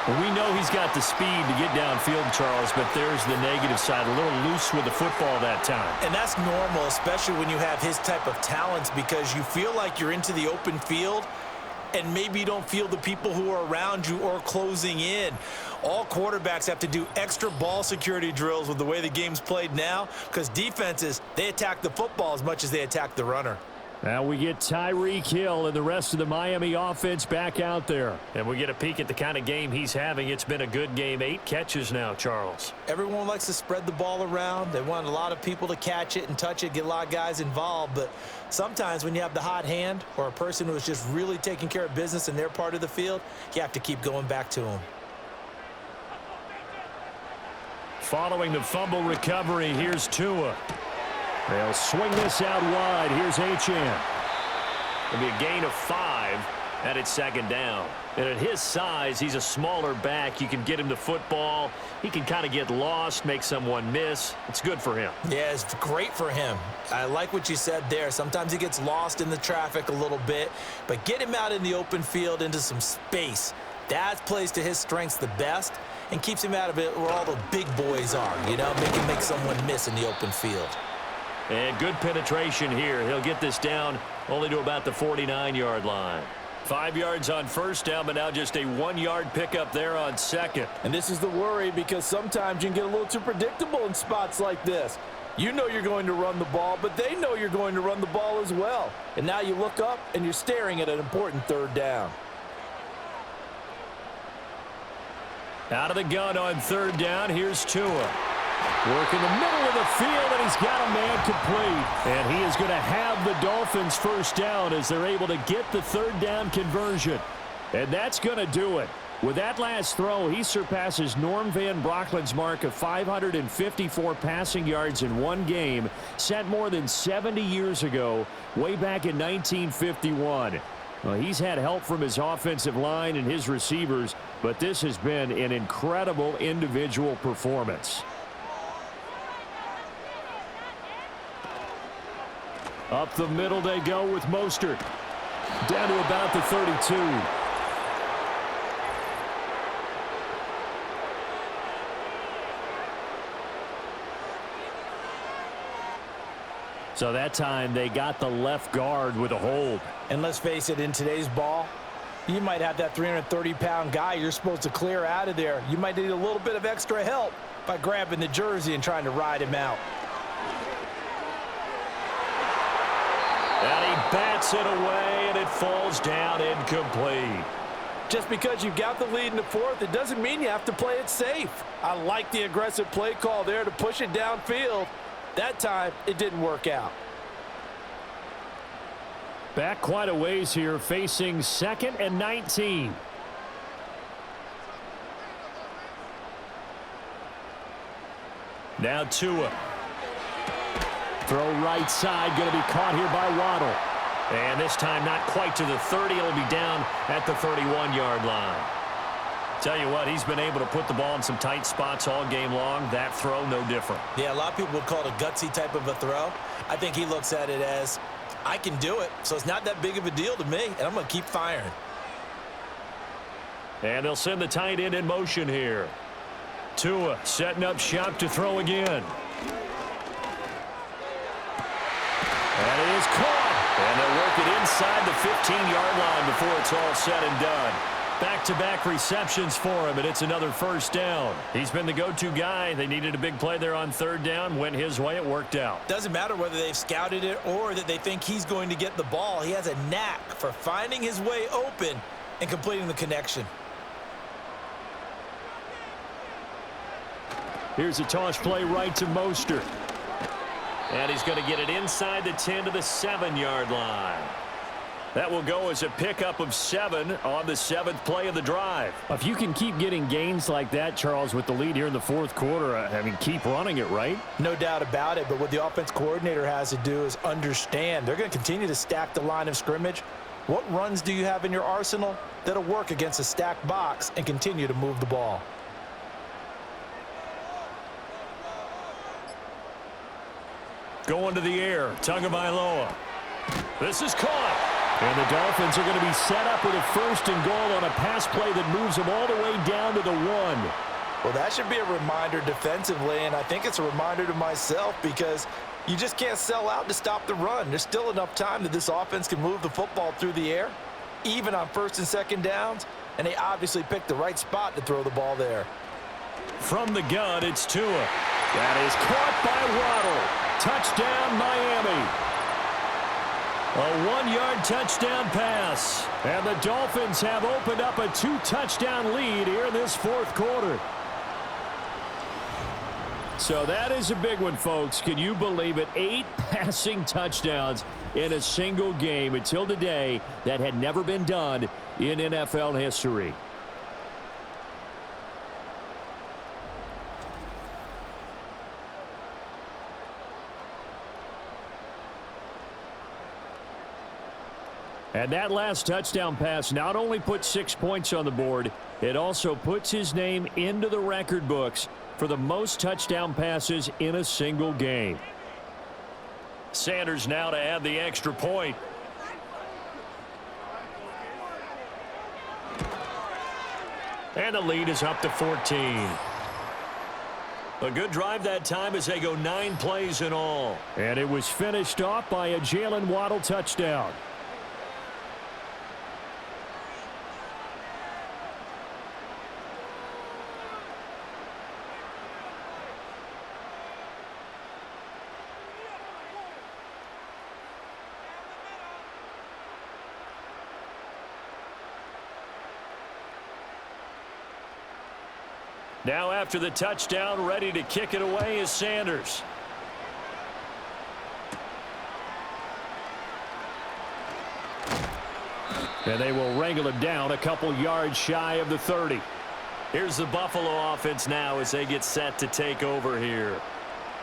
B: Well, we know he's got the speed to get downfield, Charles, but there's the negative side. A little loose with the football that time.
C: And that's normal, especially when you have his type of talents, because you feel like you're into the open field and maybe you don't feel the people who are around you or closing in. All quarterbacks have to do extra ball security drills with the way the game's played now, because defenses, they attack the football as much as they attack the runner.
B: Now we get Tyreek Hill and the rest of the Miami offense back out there. And we get a peek at the kind of game he's having. It's been a good game. 8 catches now, Charles.
C: Everyone likes to spread the ball around. They want a lot of people to catch it and touch it, get a lot of guys involved. But sometimes when you have the hot hand or a person who is just really taking care of business in their part of the field, you have to keep going back to them.
B: Following the fumble recovery, here's Tua. They'll swing this out wide. Here's Achane. It'll be a gain of 5, and it's second down. And at his size, he's a smaller back. You can get him the football. He can kind of get lost, make someone miss. It's good for him.
C: Yeah, it's great for him. I like what you said there. Sometimes he gets lost in the traffic a little bit, but get him out in the open field into some space. That plays to his strengths the best and keeps him out of it where all the big boys are, you know, make someone miss in the open field.
B: And good penetration here. He'll get this down only to about the 49-yard line. 5 yards on first down, but now just a 1-yard pickup there on second.
D: And this is the worry, because sometimes you can get a little too predictable in spots like this. You know you're going to run the ball, but they know you're going to run the ball as well. And now you look up and you're staring at an important third down.
B: Out of the gun on third down, here's Tua. Work in the middle of the field, and he's got a man complete. And he is going to have the Dolphins first down as they're able to get the third down conversion. And that's going to do it. With that last throw, he surpasses Norm Van Brocklin's mark of 554 passing yards in one game, set more than 70 years ago, way back in 1951. Well, he's had help from his offensive line and his receivers, but this has been an incredible individual performance. Up the middle they go with Mostert. Down to about the 32. So that time they got the left guard with a hold.
D: And let's face it, in today's ball, you might have that 330-pound guy you're supposed to clear out of there. You might need a little bit of extra help by grabbing the jersey and trying to ride him out.
B: And he bats it away, and it falls down incomplete.
D: Just because you've got the lead in the fourth, it doesn't mean you have to play it safe. I like the aggressive play call there to push it downfield. That time, it didn't work out.
B: Back quite a ways here, facing 2nd and 19.
F: Now Tua.
B: Throw right side, going to be caught here by Waddle.
F: And this time not quite to the 30. It'll be down at the 31-yard line. Tell you what, he's been able to put the ball in some tight spots all game long. That throw, no different.
C: Yeah, a lot of people would call it a gutsy type of a throw. I think he looks at it as, I can do it, so it's not that big of a deal to me, and I'm going to keep firing.
F: And they'll send the tight end in motion here. Tua setting up shop to throw again. And it is caught. And they'll work it inside the 15-yard line before it's all said and done. Back-to-back receptions for him, and it's another first down. He's been the go-to guy. They needed a big play there on 3rd down. Went his way. It worked out.
C: Doesn't matter whether they've scouted it or that they think he's going to get the ball. He has a knack for finding his way open and completing the connection.
B: Here's a toss play right to Mostert.
F: And he's going to get it inside the 10 to the 7-yard line. That will go as a pickup of 7 on the 7th play of the drive.
B: If you can keep getting gains like that, Charles, with the lead here in the 4th quarter, I mean, keep running it, right?
D: No doubt about it, but what the offense coordinator has to do is understand they're going to continue to stack the line of scrimmage. What runs do you have in your arsenal that'll work against a stacked box and continue to move the ball?
F: Going to the air, Tagovailoa. This is caught.
B: And the Dolphins are going to be set up with a 1st and goal on a pass play that moves them all the way down to the 1.
D: Well, that should be a reminder defensively, and I think it's a reminder to myself because you just can't sell out to stop the run. There's still enough time that this offense can move the football through the air, even on 1st and 2nd downs, and they obviously picked the right spot to throw the ball there.
F: From the gun, it's Tua.
B: That is caught by Waddle. Touchdown, Miami.
F: A 1-yard touchdown pass.
B: And the Dolphins have opened up a 2-touchdown lead here in this 4th quarter. So that is a big one, folks. Can you believe it? 8 passing touchdowns in a single game until today. That had never been done in NFL history. And that last touchdown pass not only puts 6 points on the board, it also puts his name into the record books for the most touchdown passes in a single game.
F: Sanders now to add the extra point. And the lead is up to 14. A good drive that time as they go 9 plays in all.
B: And it was finished off by a Jalen Waddle touchdown.
F: Now after the touchdown, ready to kick it away is Sanders.
B: And they will wrangle him down a couple yards shy of the 30.
F: Here's the Buffalo offense now as they get set to take over here.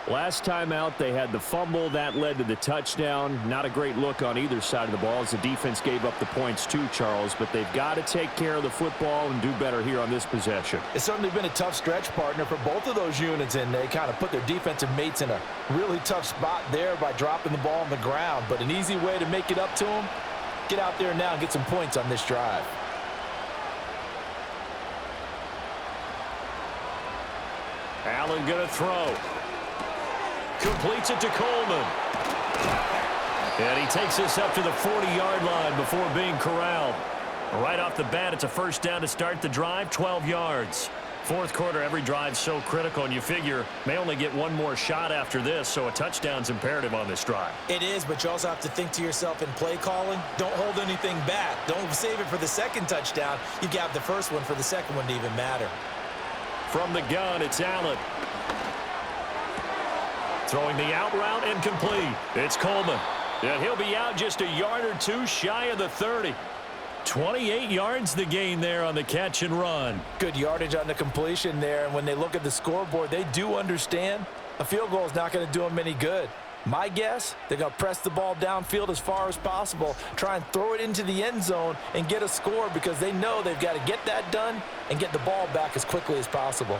B: Last time out, they had the fumble. That led to the touchdown. Not a great look on either side of the ball as the defense gave up the points too, Charles. But they've got to take care of the football and do better here on this possession.
D: It's certainly been a tough stretch, partner, for both of those units, and they kind of put their defensive mates in a really tough spot there by dropping the ball on the ground. But an easy way to make it up to them, get out there now and get some points on this drive.
F: Allen going to throw. Completes it to Coleman. And he takes this up to the 40-yard line before being corralled. Right off the bat, it's a first down to start the drive, 12 yards. fourth quarter, every drive's so critical, and you figure may only get one more shot after this, so a touchdown's imperative on this drive.
C: It is, but you also have to think to yourself in play calling, don't hold anything back. Don't save it for the second touchdown. You got the first one for the second one to even matter.
F: From the gun, it's Allen. Throwing the out route incomplete. It's Coleman. And he'll be out just a yard or two shy of the 30. 28 yards the gain there on the catch and run.
D: Good yardage on the completion there, and when they look at the scoreboard, they do understand a field goal is not going to do them any good. My guess, they're going to press the ball downfield as far as possible, try and throw it into the end zone and get a score because they know they've got to get that done and get the ball back as quickly as possible.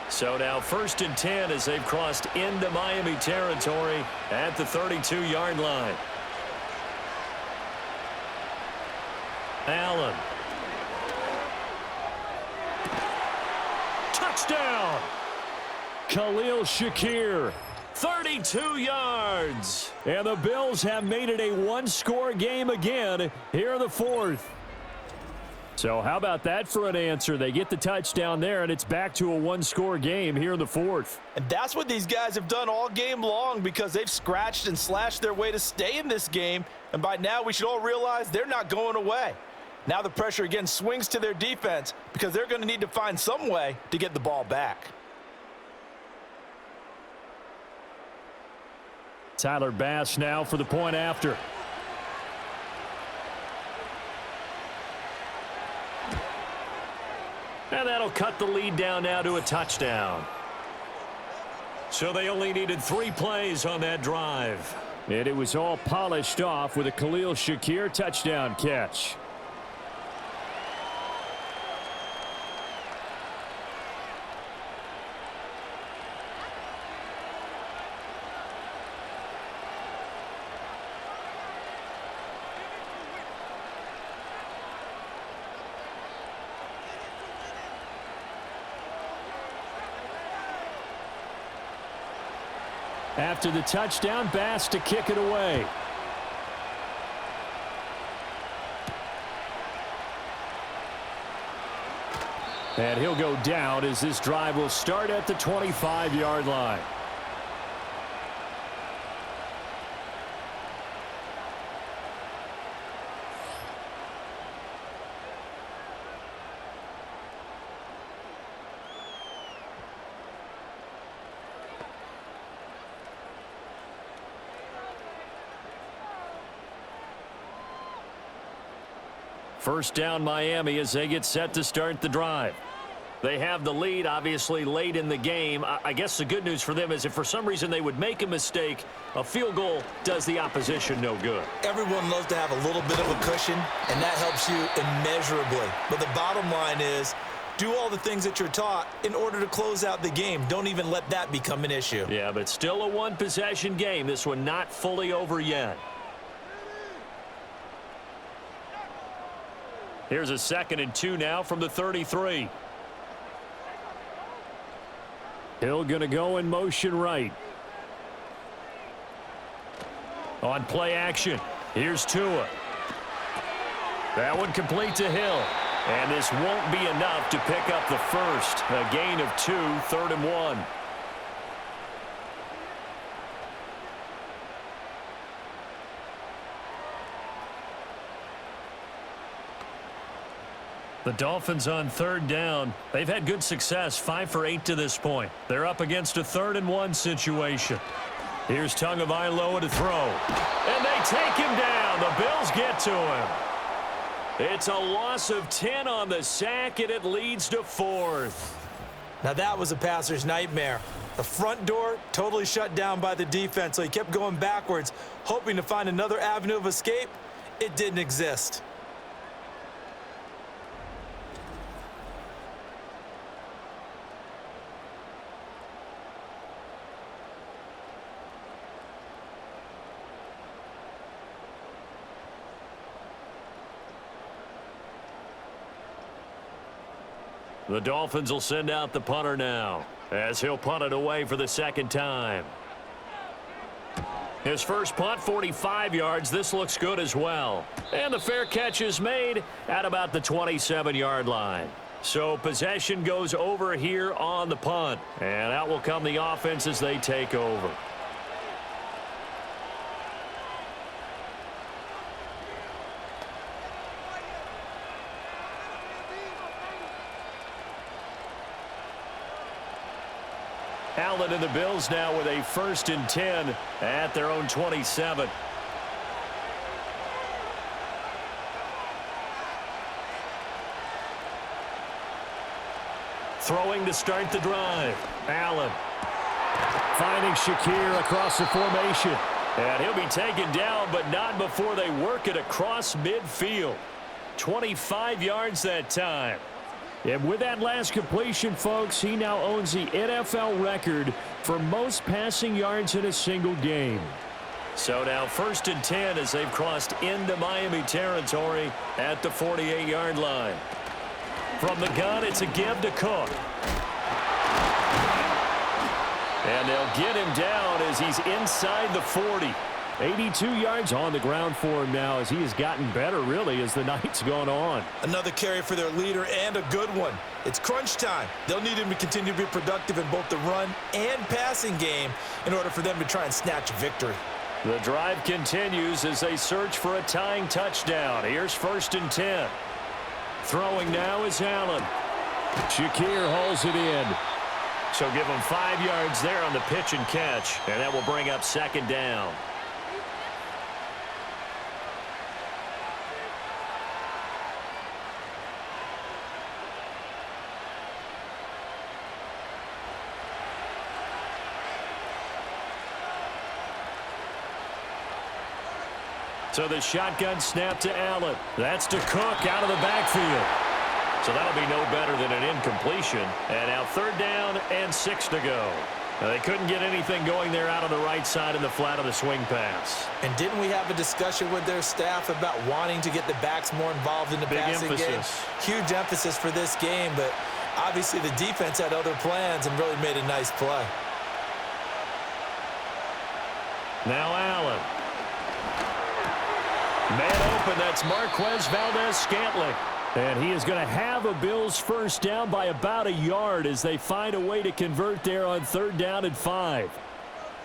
F: So now 1st and 10 as they've crossed into Miami territory at the 32-yard line. Allen. Touchdown!
B: Khalil Shakir.
F: 32 yards.
B: And the Bills have made it a one-score game again here in the fourth. So how about that for an answer? They get the touchdown there, and it's back to a one-score game here in the fourth.
D: And that's what these guys have done all game long because they've scratched and slashed their way to stay in this game. And by now, we should all realize they're not going away. Now the pressure again swings to their defense because they're going to need to find some way to get the ball back.
B: Tyler Bass now for the point after.
F: And that'll cut the lead down now to a touchdown. So they only needed 3 plays on that drive.
B: And it was all polished off with a Khalil Shakir touchdown catch. After the touchdown, Bass to kick it away. And he'll go down as this drive will start at the 25-yard line.
F: First down Miami as they get set to start the drive. They have the lead, obviously, late in the game. I guess the good news for them is if for some reason they would make a mistake, a field goal does the opposition no good.
C: Everyone loves to have a little bit of a cushion, and that helps you immeasurably. But the bottom line is, do all the things that you're taught in order to close out the game. Don't even let that become an issue.
F: Yeah, but still a one-possession game. This one not fully over yet. Here's a 2nd and 2 now from the 33.
B: Hill going to go in motion right.
F: On play action, here's Tua. That one complete to Hill. And this won't be enough to pick up the first. A gain of 2, 3rd and 1. The Dolphins on 3rd down. They've had good success, 5 for 8 to this point. They're up against a 3rd and 1 situation. Here's Tagovailoa to throw. And they take him down. The Bills get to him. It's a loss of 10 on the sack, and it leads to 4th.
C: Now that was a passer's nightmare. The front door totally shut down by the defense, so he kept going backwards, hoping to find another avenue of escape. It didn't exist.
F: The Dolphins will send out the punter now as he'll punt it away for the 2nd time. His first punt, 45 yards. This looks good as well. And the fair catch is made at about the 27-yard line. So possession goes over here on the punt. And out will come the offense as they take over. Allen and the Bills now with a 1st and 10 at their own 27. Throwing to start the drive. Allen.
B: Finding Shakir across the formation.
F: And he'll be taken down, but not before they work it across midfield. 25 yards that time.
B: And with that last completion, folks, he now owns the NFL record for most passing yards in a single game.
F: So now 1st and 10 as they've crossed into Miami territory at the 48-yard line. From the gun, it's a give to Cook. And they'll get him down as he's inside the 40.
B: 82 yards on the ground for him now as he has gotten better, really, as the night's gone on.
C: Another carry for their leader and a good one. It's crunch time. They'll need him to continue to be productive in both the run and passing game in order for them to try and snatch victory.
F: The drive continues as they search for a tying touchdown. Here's 1st and 10. Throwing now is Allen.
B: Shakir hauls it in.
F: So give him 5 yards there on the pitch and catch, and that will bring up 2nd down. So the shotgun snap to Allen. That's to Cook out of the backfield. So that'll be no better than an incompletion. And now 3rd down and 6 to go. Now they couldn't get anything going there out on the right side in the flat of the swing pass.
C: And didn't we have a discussion with their staff about wanting to get the backs more involved in the passing game? Huge emphasis for this game, but obviously the defense had other plans and really made a nice play.
F: Now Allen. Man open, that's Marquez Valdez-Scantling.
B: And he is going to have a Bills 1st down by about a yard as they find a way to convert there on 3rd down and 5.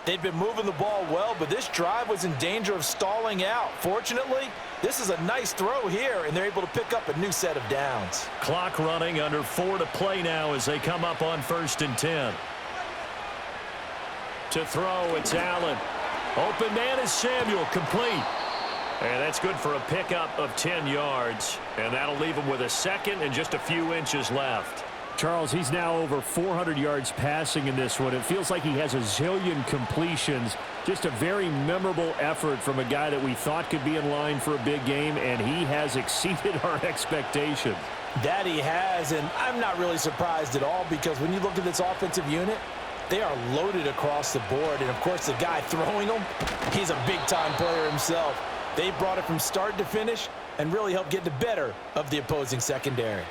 D: They'd been moving the ball well, but this drive was in danger of stalling out. Fortunately, this is a nice throw here, and they're able to pick up a new set of downs.
F: Clock running, under 4 to play now as they come up on 1st and 10. To throw, it's Allen. Open man is Samuel, complete. And that's good for a pickup of 10 yards. And that'll leave him with a 2nd and just a few inches left.
B: Charles, he's now over 400 yards passing in this one. It feels like he has a zillion completions. Just a very memorable effort from a guy that we thought could be in line for a big game, and he has exceeded our expectations.
D: That he has, and I'm not really surprised at all because when you look at this offensive unit, they are loaded across the board. And, of course, the guy throwing them, he's a big-time player himself. They brought it from start to finish and really helped get the better of the opposing secondary.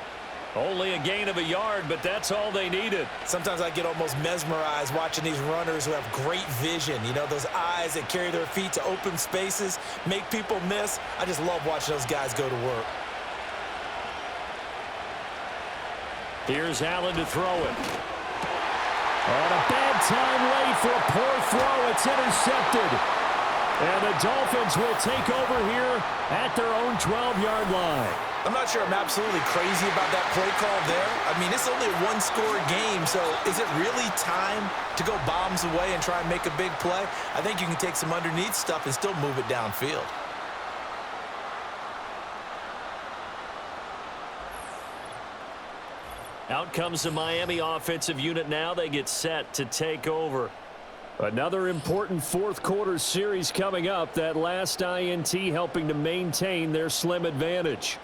F: Only a gain of a yard, but that's all they needed.
C: Sometimes I get almost mesmerized watching these runners who have great vision. You know, those eyes that carry their feet to open spaces, make people miss. I just love watching those guys go to work.
F: Here's Allen to throw it.
B: On a bad time late for a poor throw. It's intercepted. And the Dolphins will take over here at their own 12-yard line.
C: I'm not sure I'm absolutely crazy about that play call there. I mean, it's only a one-score game, so is it really time to go bombs away and try and make a big play? I think you can take some underneath stuff and still move it downfield.
F: Out comes the Miami offensive unit now. They get set to take over.
B: Another important 4th quarter series coming up. That last INT helping to maintain their slim advantage.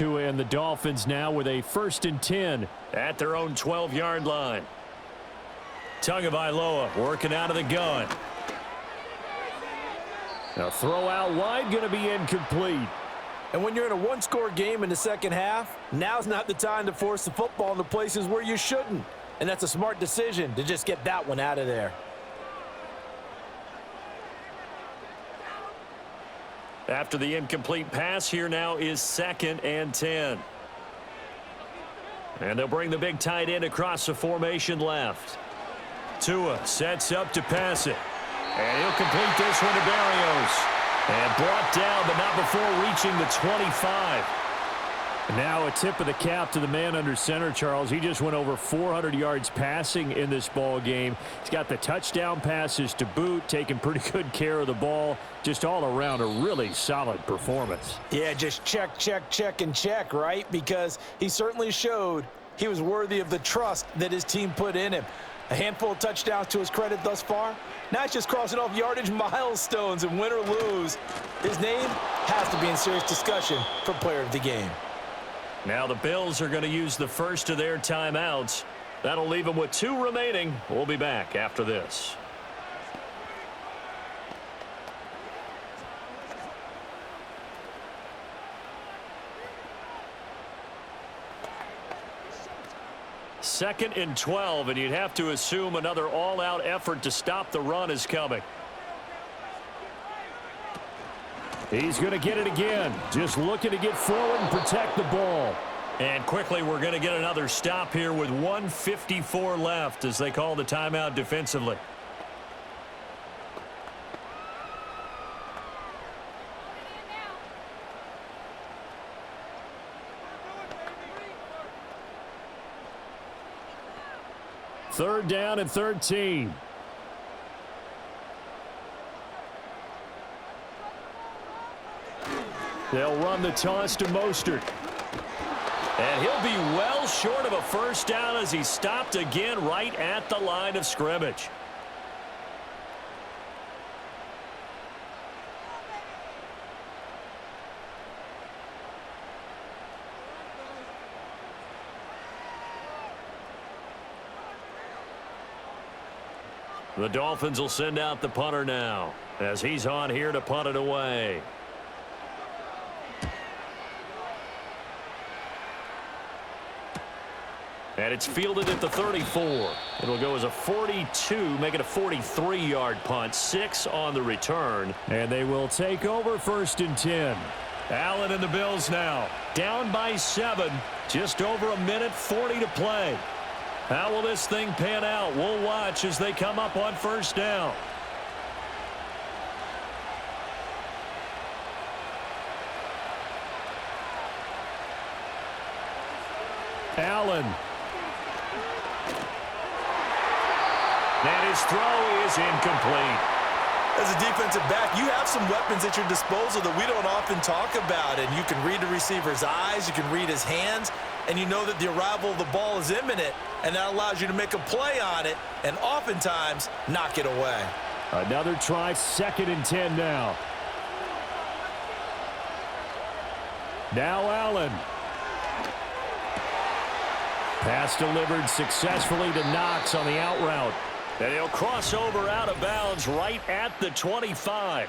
B: And the Dolphins now with a 1st and 10
F: at their own 12-yard line. Tagovailoa working out of the gun.
B: Now throw out wide, going to be incomplete.
D: And when you're in a one-score game in the second half, now's not the time to force the football in the places where you shouldn't. And that's a smart decision to just get that one out of there.
F: After the incomplete pass, here now is 2nd and 10. And they'll bring the big tight end across the formation left. Tua sets up to pass it. And he'll complete this one to Barrios. And brought down, but not before reaching the 25.
B: Now a tip of the cap to the man under center, Charles. He just went over 400 yards passing in this ball game. He's got the touchdown passes to boot, taking pretty good care of the ball. Just all around a really solid performance.
D: Yeah, just check, check, check, and check, right? Because he certainly showed he was worthy of the trust that his team put in him. A handful of touchdowns to his credit thus far. Now it's just crossing off yardage milestones, and win or lose, his name has to be in serious discussion for player of the game.
F: Now the Bills are going to use the first of their timeouts. That'll leave them with 2 remaining. We'll be back after this. Second and 12, and you'd have to assume another all-out effort to stop the run is coming.
B: He's going to get it again. Just looking to get forward and protect the ball.
F: And quickly, we're going to get another stop here with 1:54 left as they call the timeout defensively.
B: Third down and 13. They'll run the toss to Mostert.
F: And he'll be well short of a first down as he stopped again right at the line of scrimmage. The Dolphins will send out the punter now as he's on here to punt it away. And it's fielded at the 34. It'll go as a 42, make it a 43-yard punt. 6 on the return.
B: And they will take over 1st and 10.
F: Allen and the Bills now down by 7. Just over a minute 40 to play. How will this thing pan out? We'll watch as they come up on 1st down.
B: Allen.
F: And his throw is incomplete.
C: As a defensive back, you have some weapons at your disposal that we don't often talk about. And you can read the receiver's eyes, you can read his hands, and you know that the arrival of the ball is imminent, and that allows you to make a play on it and oftentimes knock it away.
B: Another try, 2nd and 10 now. Now Allen. Pass delivered successfully to Knox on the out route.
F: And he'll cross over out of bounds right at the 25.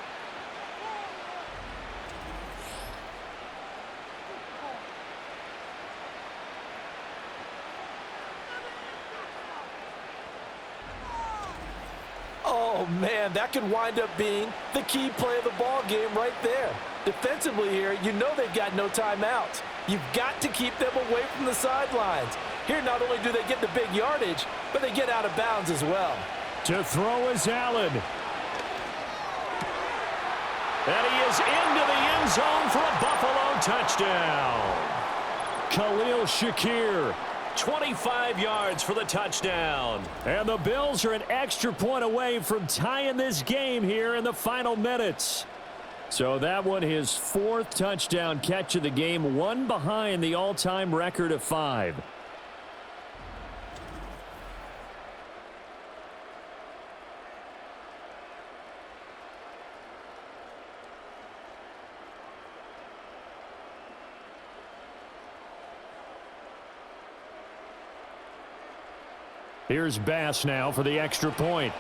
D: Oh, man, that could wind up being the key play of the ball game right there. Defensively here, you know they've got no timeouts. You've got to keep them away from the sidelines. Here, not only do they get the big yardage, but they get out of bounds as well.
B: To throw is Allen.
F: And he is into the end zone for a Buffalo touchdown.
B: Khalil Shakir.
F: 25 yards for the touchdown.
B: And the Bills are an extra point away from tying this game here in the final minutes. So that one, his 4th touchdown catch of the game, one behind the all-time record of 5. Here's Bass now for the extra point.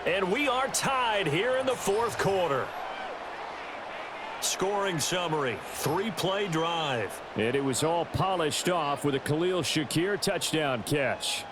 F: And we are tied here in the 4th quarter. Scoring summary, 3-play drive.
B: And it was all polished off with a Khalil Shakir touchdown catch.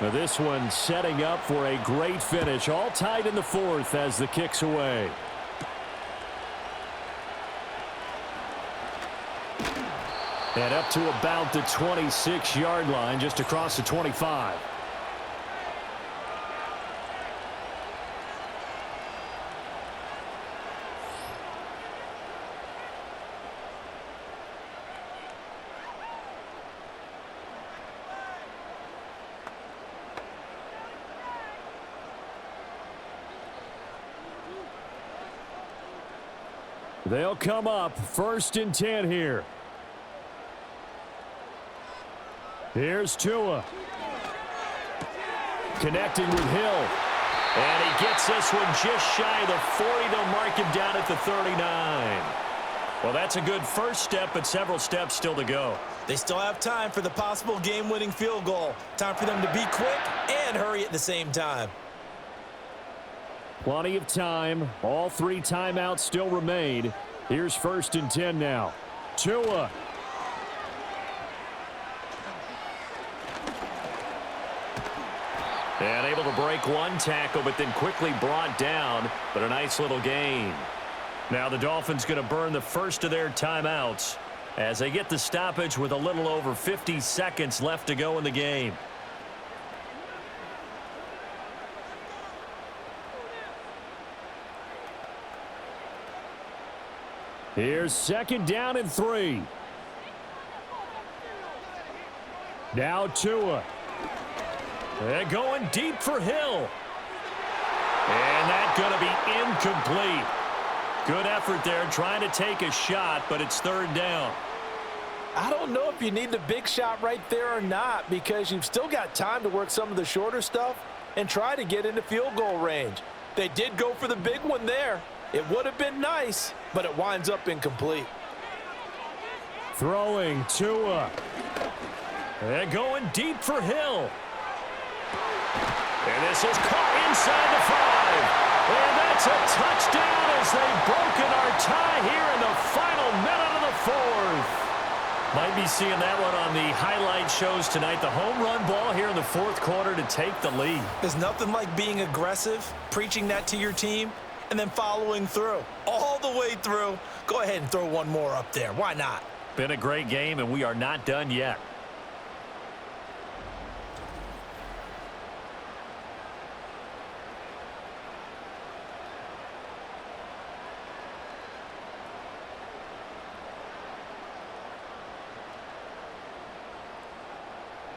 B: Now this one setting up for a great finish. All tied in the fourth as the kick's away. And up to about the 26-yard line, just across the 25. They'll come up 1st and 10 here. Here's Tua. Connecting with Hill. And he gets this one just shy of the 40. They'll mark him down at the 39. Well, that's a good first step, but several steps still to go.
C: They still have time for the possible game-winning field goal. Time for them to be quick and hurry at the same time.
B: Plenty of time. All 3 timeouts still remain. Here's 1st and 10 now. Tua. And able to break one tackle, but then quickly brought down. But a nice little gain. Now the Dolphins going to burn the first of their timeouts as they get the stoppage with a little over 50 seconds left to go in the game. Here's 2nd down and 3. Now Tua. They're going deep for Hill. And that's going to be incomplete. Good effort there trying to take a shot, but it's 3rd down.
D: I don't know if you need the big shot right there or not, because you've still got time to work some of the shorter stuff and try to get into field goal range. They did go for the big one there. It would have been nice, but it winds up incomplete.
B: Throwing Tua. They're going deep for Hill. And this is caught inside the 5. And that's a touchdown as they've broken our tie here in the final minute of the 4th. Might be seeing that one on the highlight shows tonight. The home run ball here in the 4th quarter to take the lead.
C: There's nothing like being aggressive, preaching that to your team, and then following through. All the way through. Go ahead and throw one more up there. Why not?
B: Been a great game, and we are not done yet.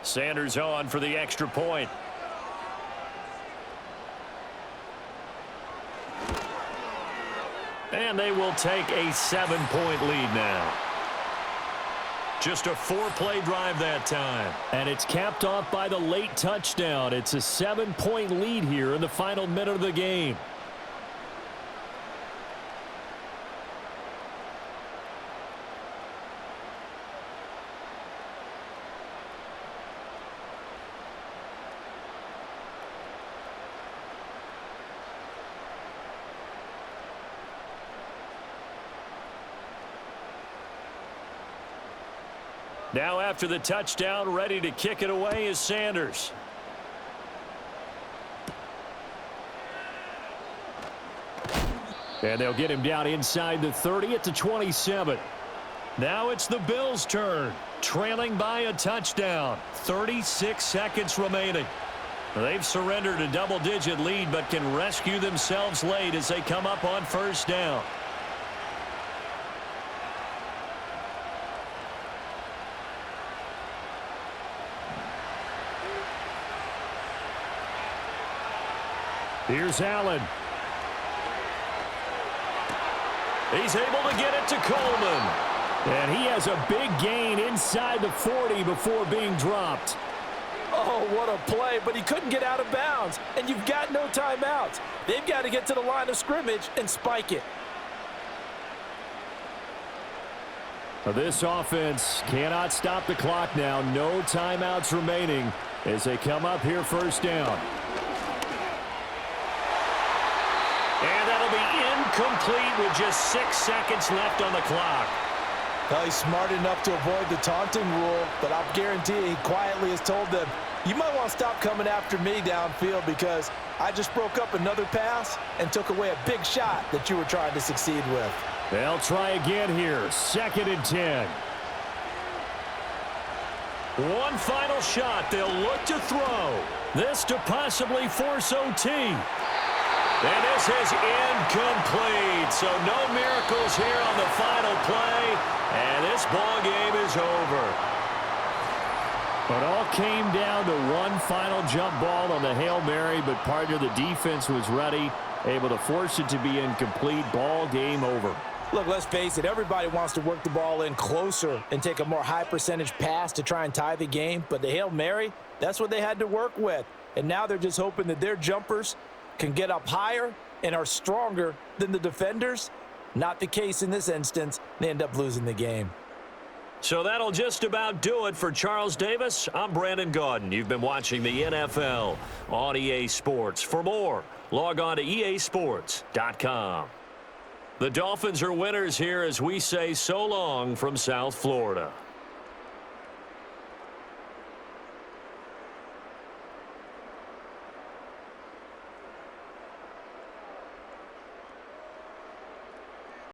B: Sanders on for the extra point. And they will take a 7-point lead now. Just a 4-play drive that time. And it's capped off by the late touchdown. It's a 7-point lead here in the final minute of the game. Now after the touchdown, ready to kick it away is Sanders. And they'll get him down inside the 30 at the 27. Now it's the Bills' turn, trailing by a touchdown. 36 seconds remaining. They've surrendered a double-digit lead, but can rescue themselves late as they come up on 1st down. Here's Allen. He's able to get it to Coleman. And he has a big gain inside the 40 before being dropped.
D: Oh, what a play, but he couldn't get out of bounds. And you've got no timeouts. They've got to get to the line of scrimmage and spike it.
B: This offense cannot stop the clock now. No timeouts remaining as they come up here 1st down. And that'll be incomplete with just 6 seconds left on the clock.
D: Well, he's smart enough to avoid the taunting rule, but I'll guarantee he quietly has told them, You might want to stop coming after me downfield because I just broke up another pass and took away a big shot that you were trying to succeed with.
B: They'll try again here. 2nd and 10.
F: One final shot. They'll look to throw. This to possibly force OT. And this is incomplete. So no miracles here on the final play. And this ball game is over.
B: It all came down to one final jump ball on the Hail Mary, but partner, the defense was ready, able to force it to be incomplete. Ball game over.
D: Look, let's face it, everybody wants to work the ball in closer and take a more high percentage pass to try and tie the game, but the Hail Mary, that's what they had to work with. And now they're just hoping that their jumpers can get up higher and are stronger than the defenders. Not the case in this instance. They end up losing the game.
F: So that'll just about do it for Charles Davis. I'm Brandon Gaudin. You've been watching the NFL on EA Sports. For more, log on to easports.com. The Dolphins are winners here as we say so long from South Florida.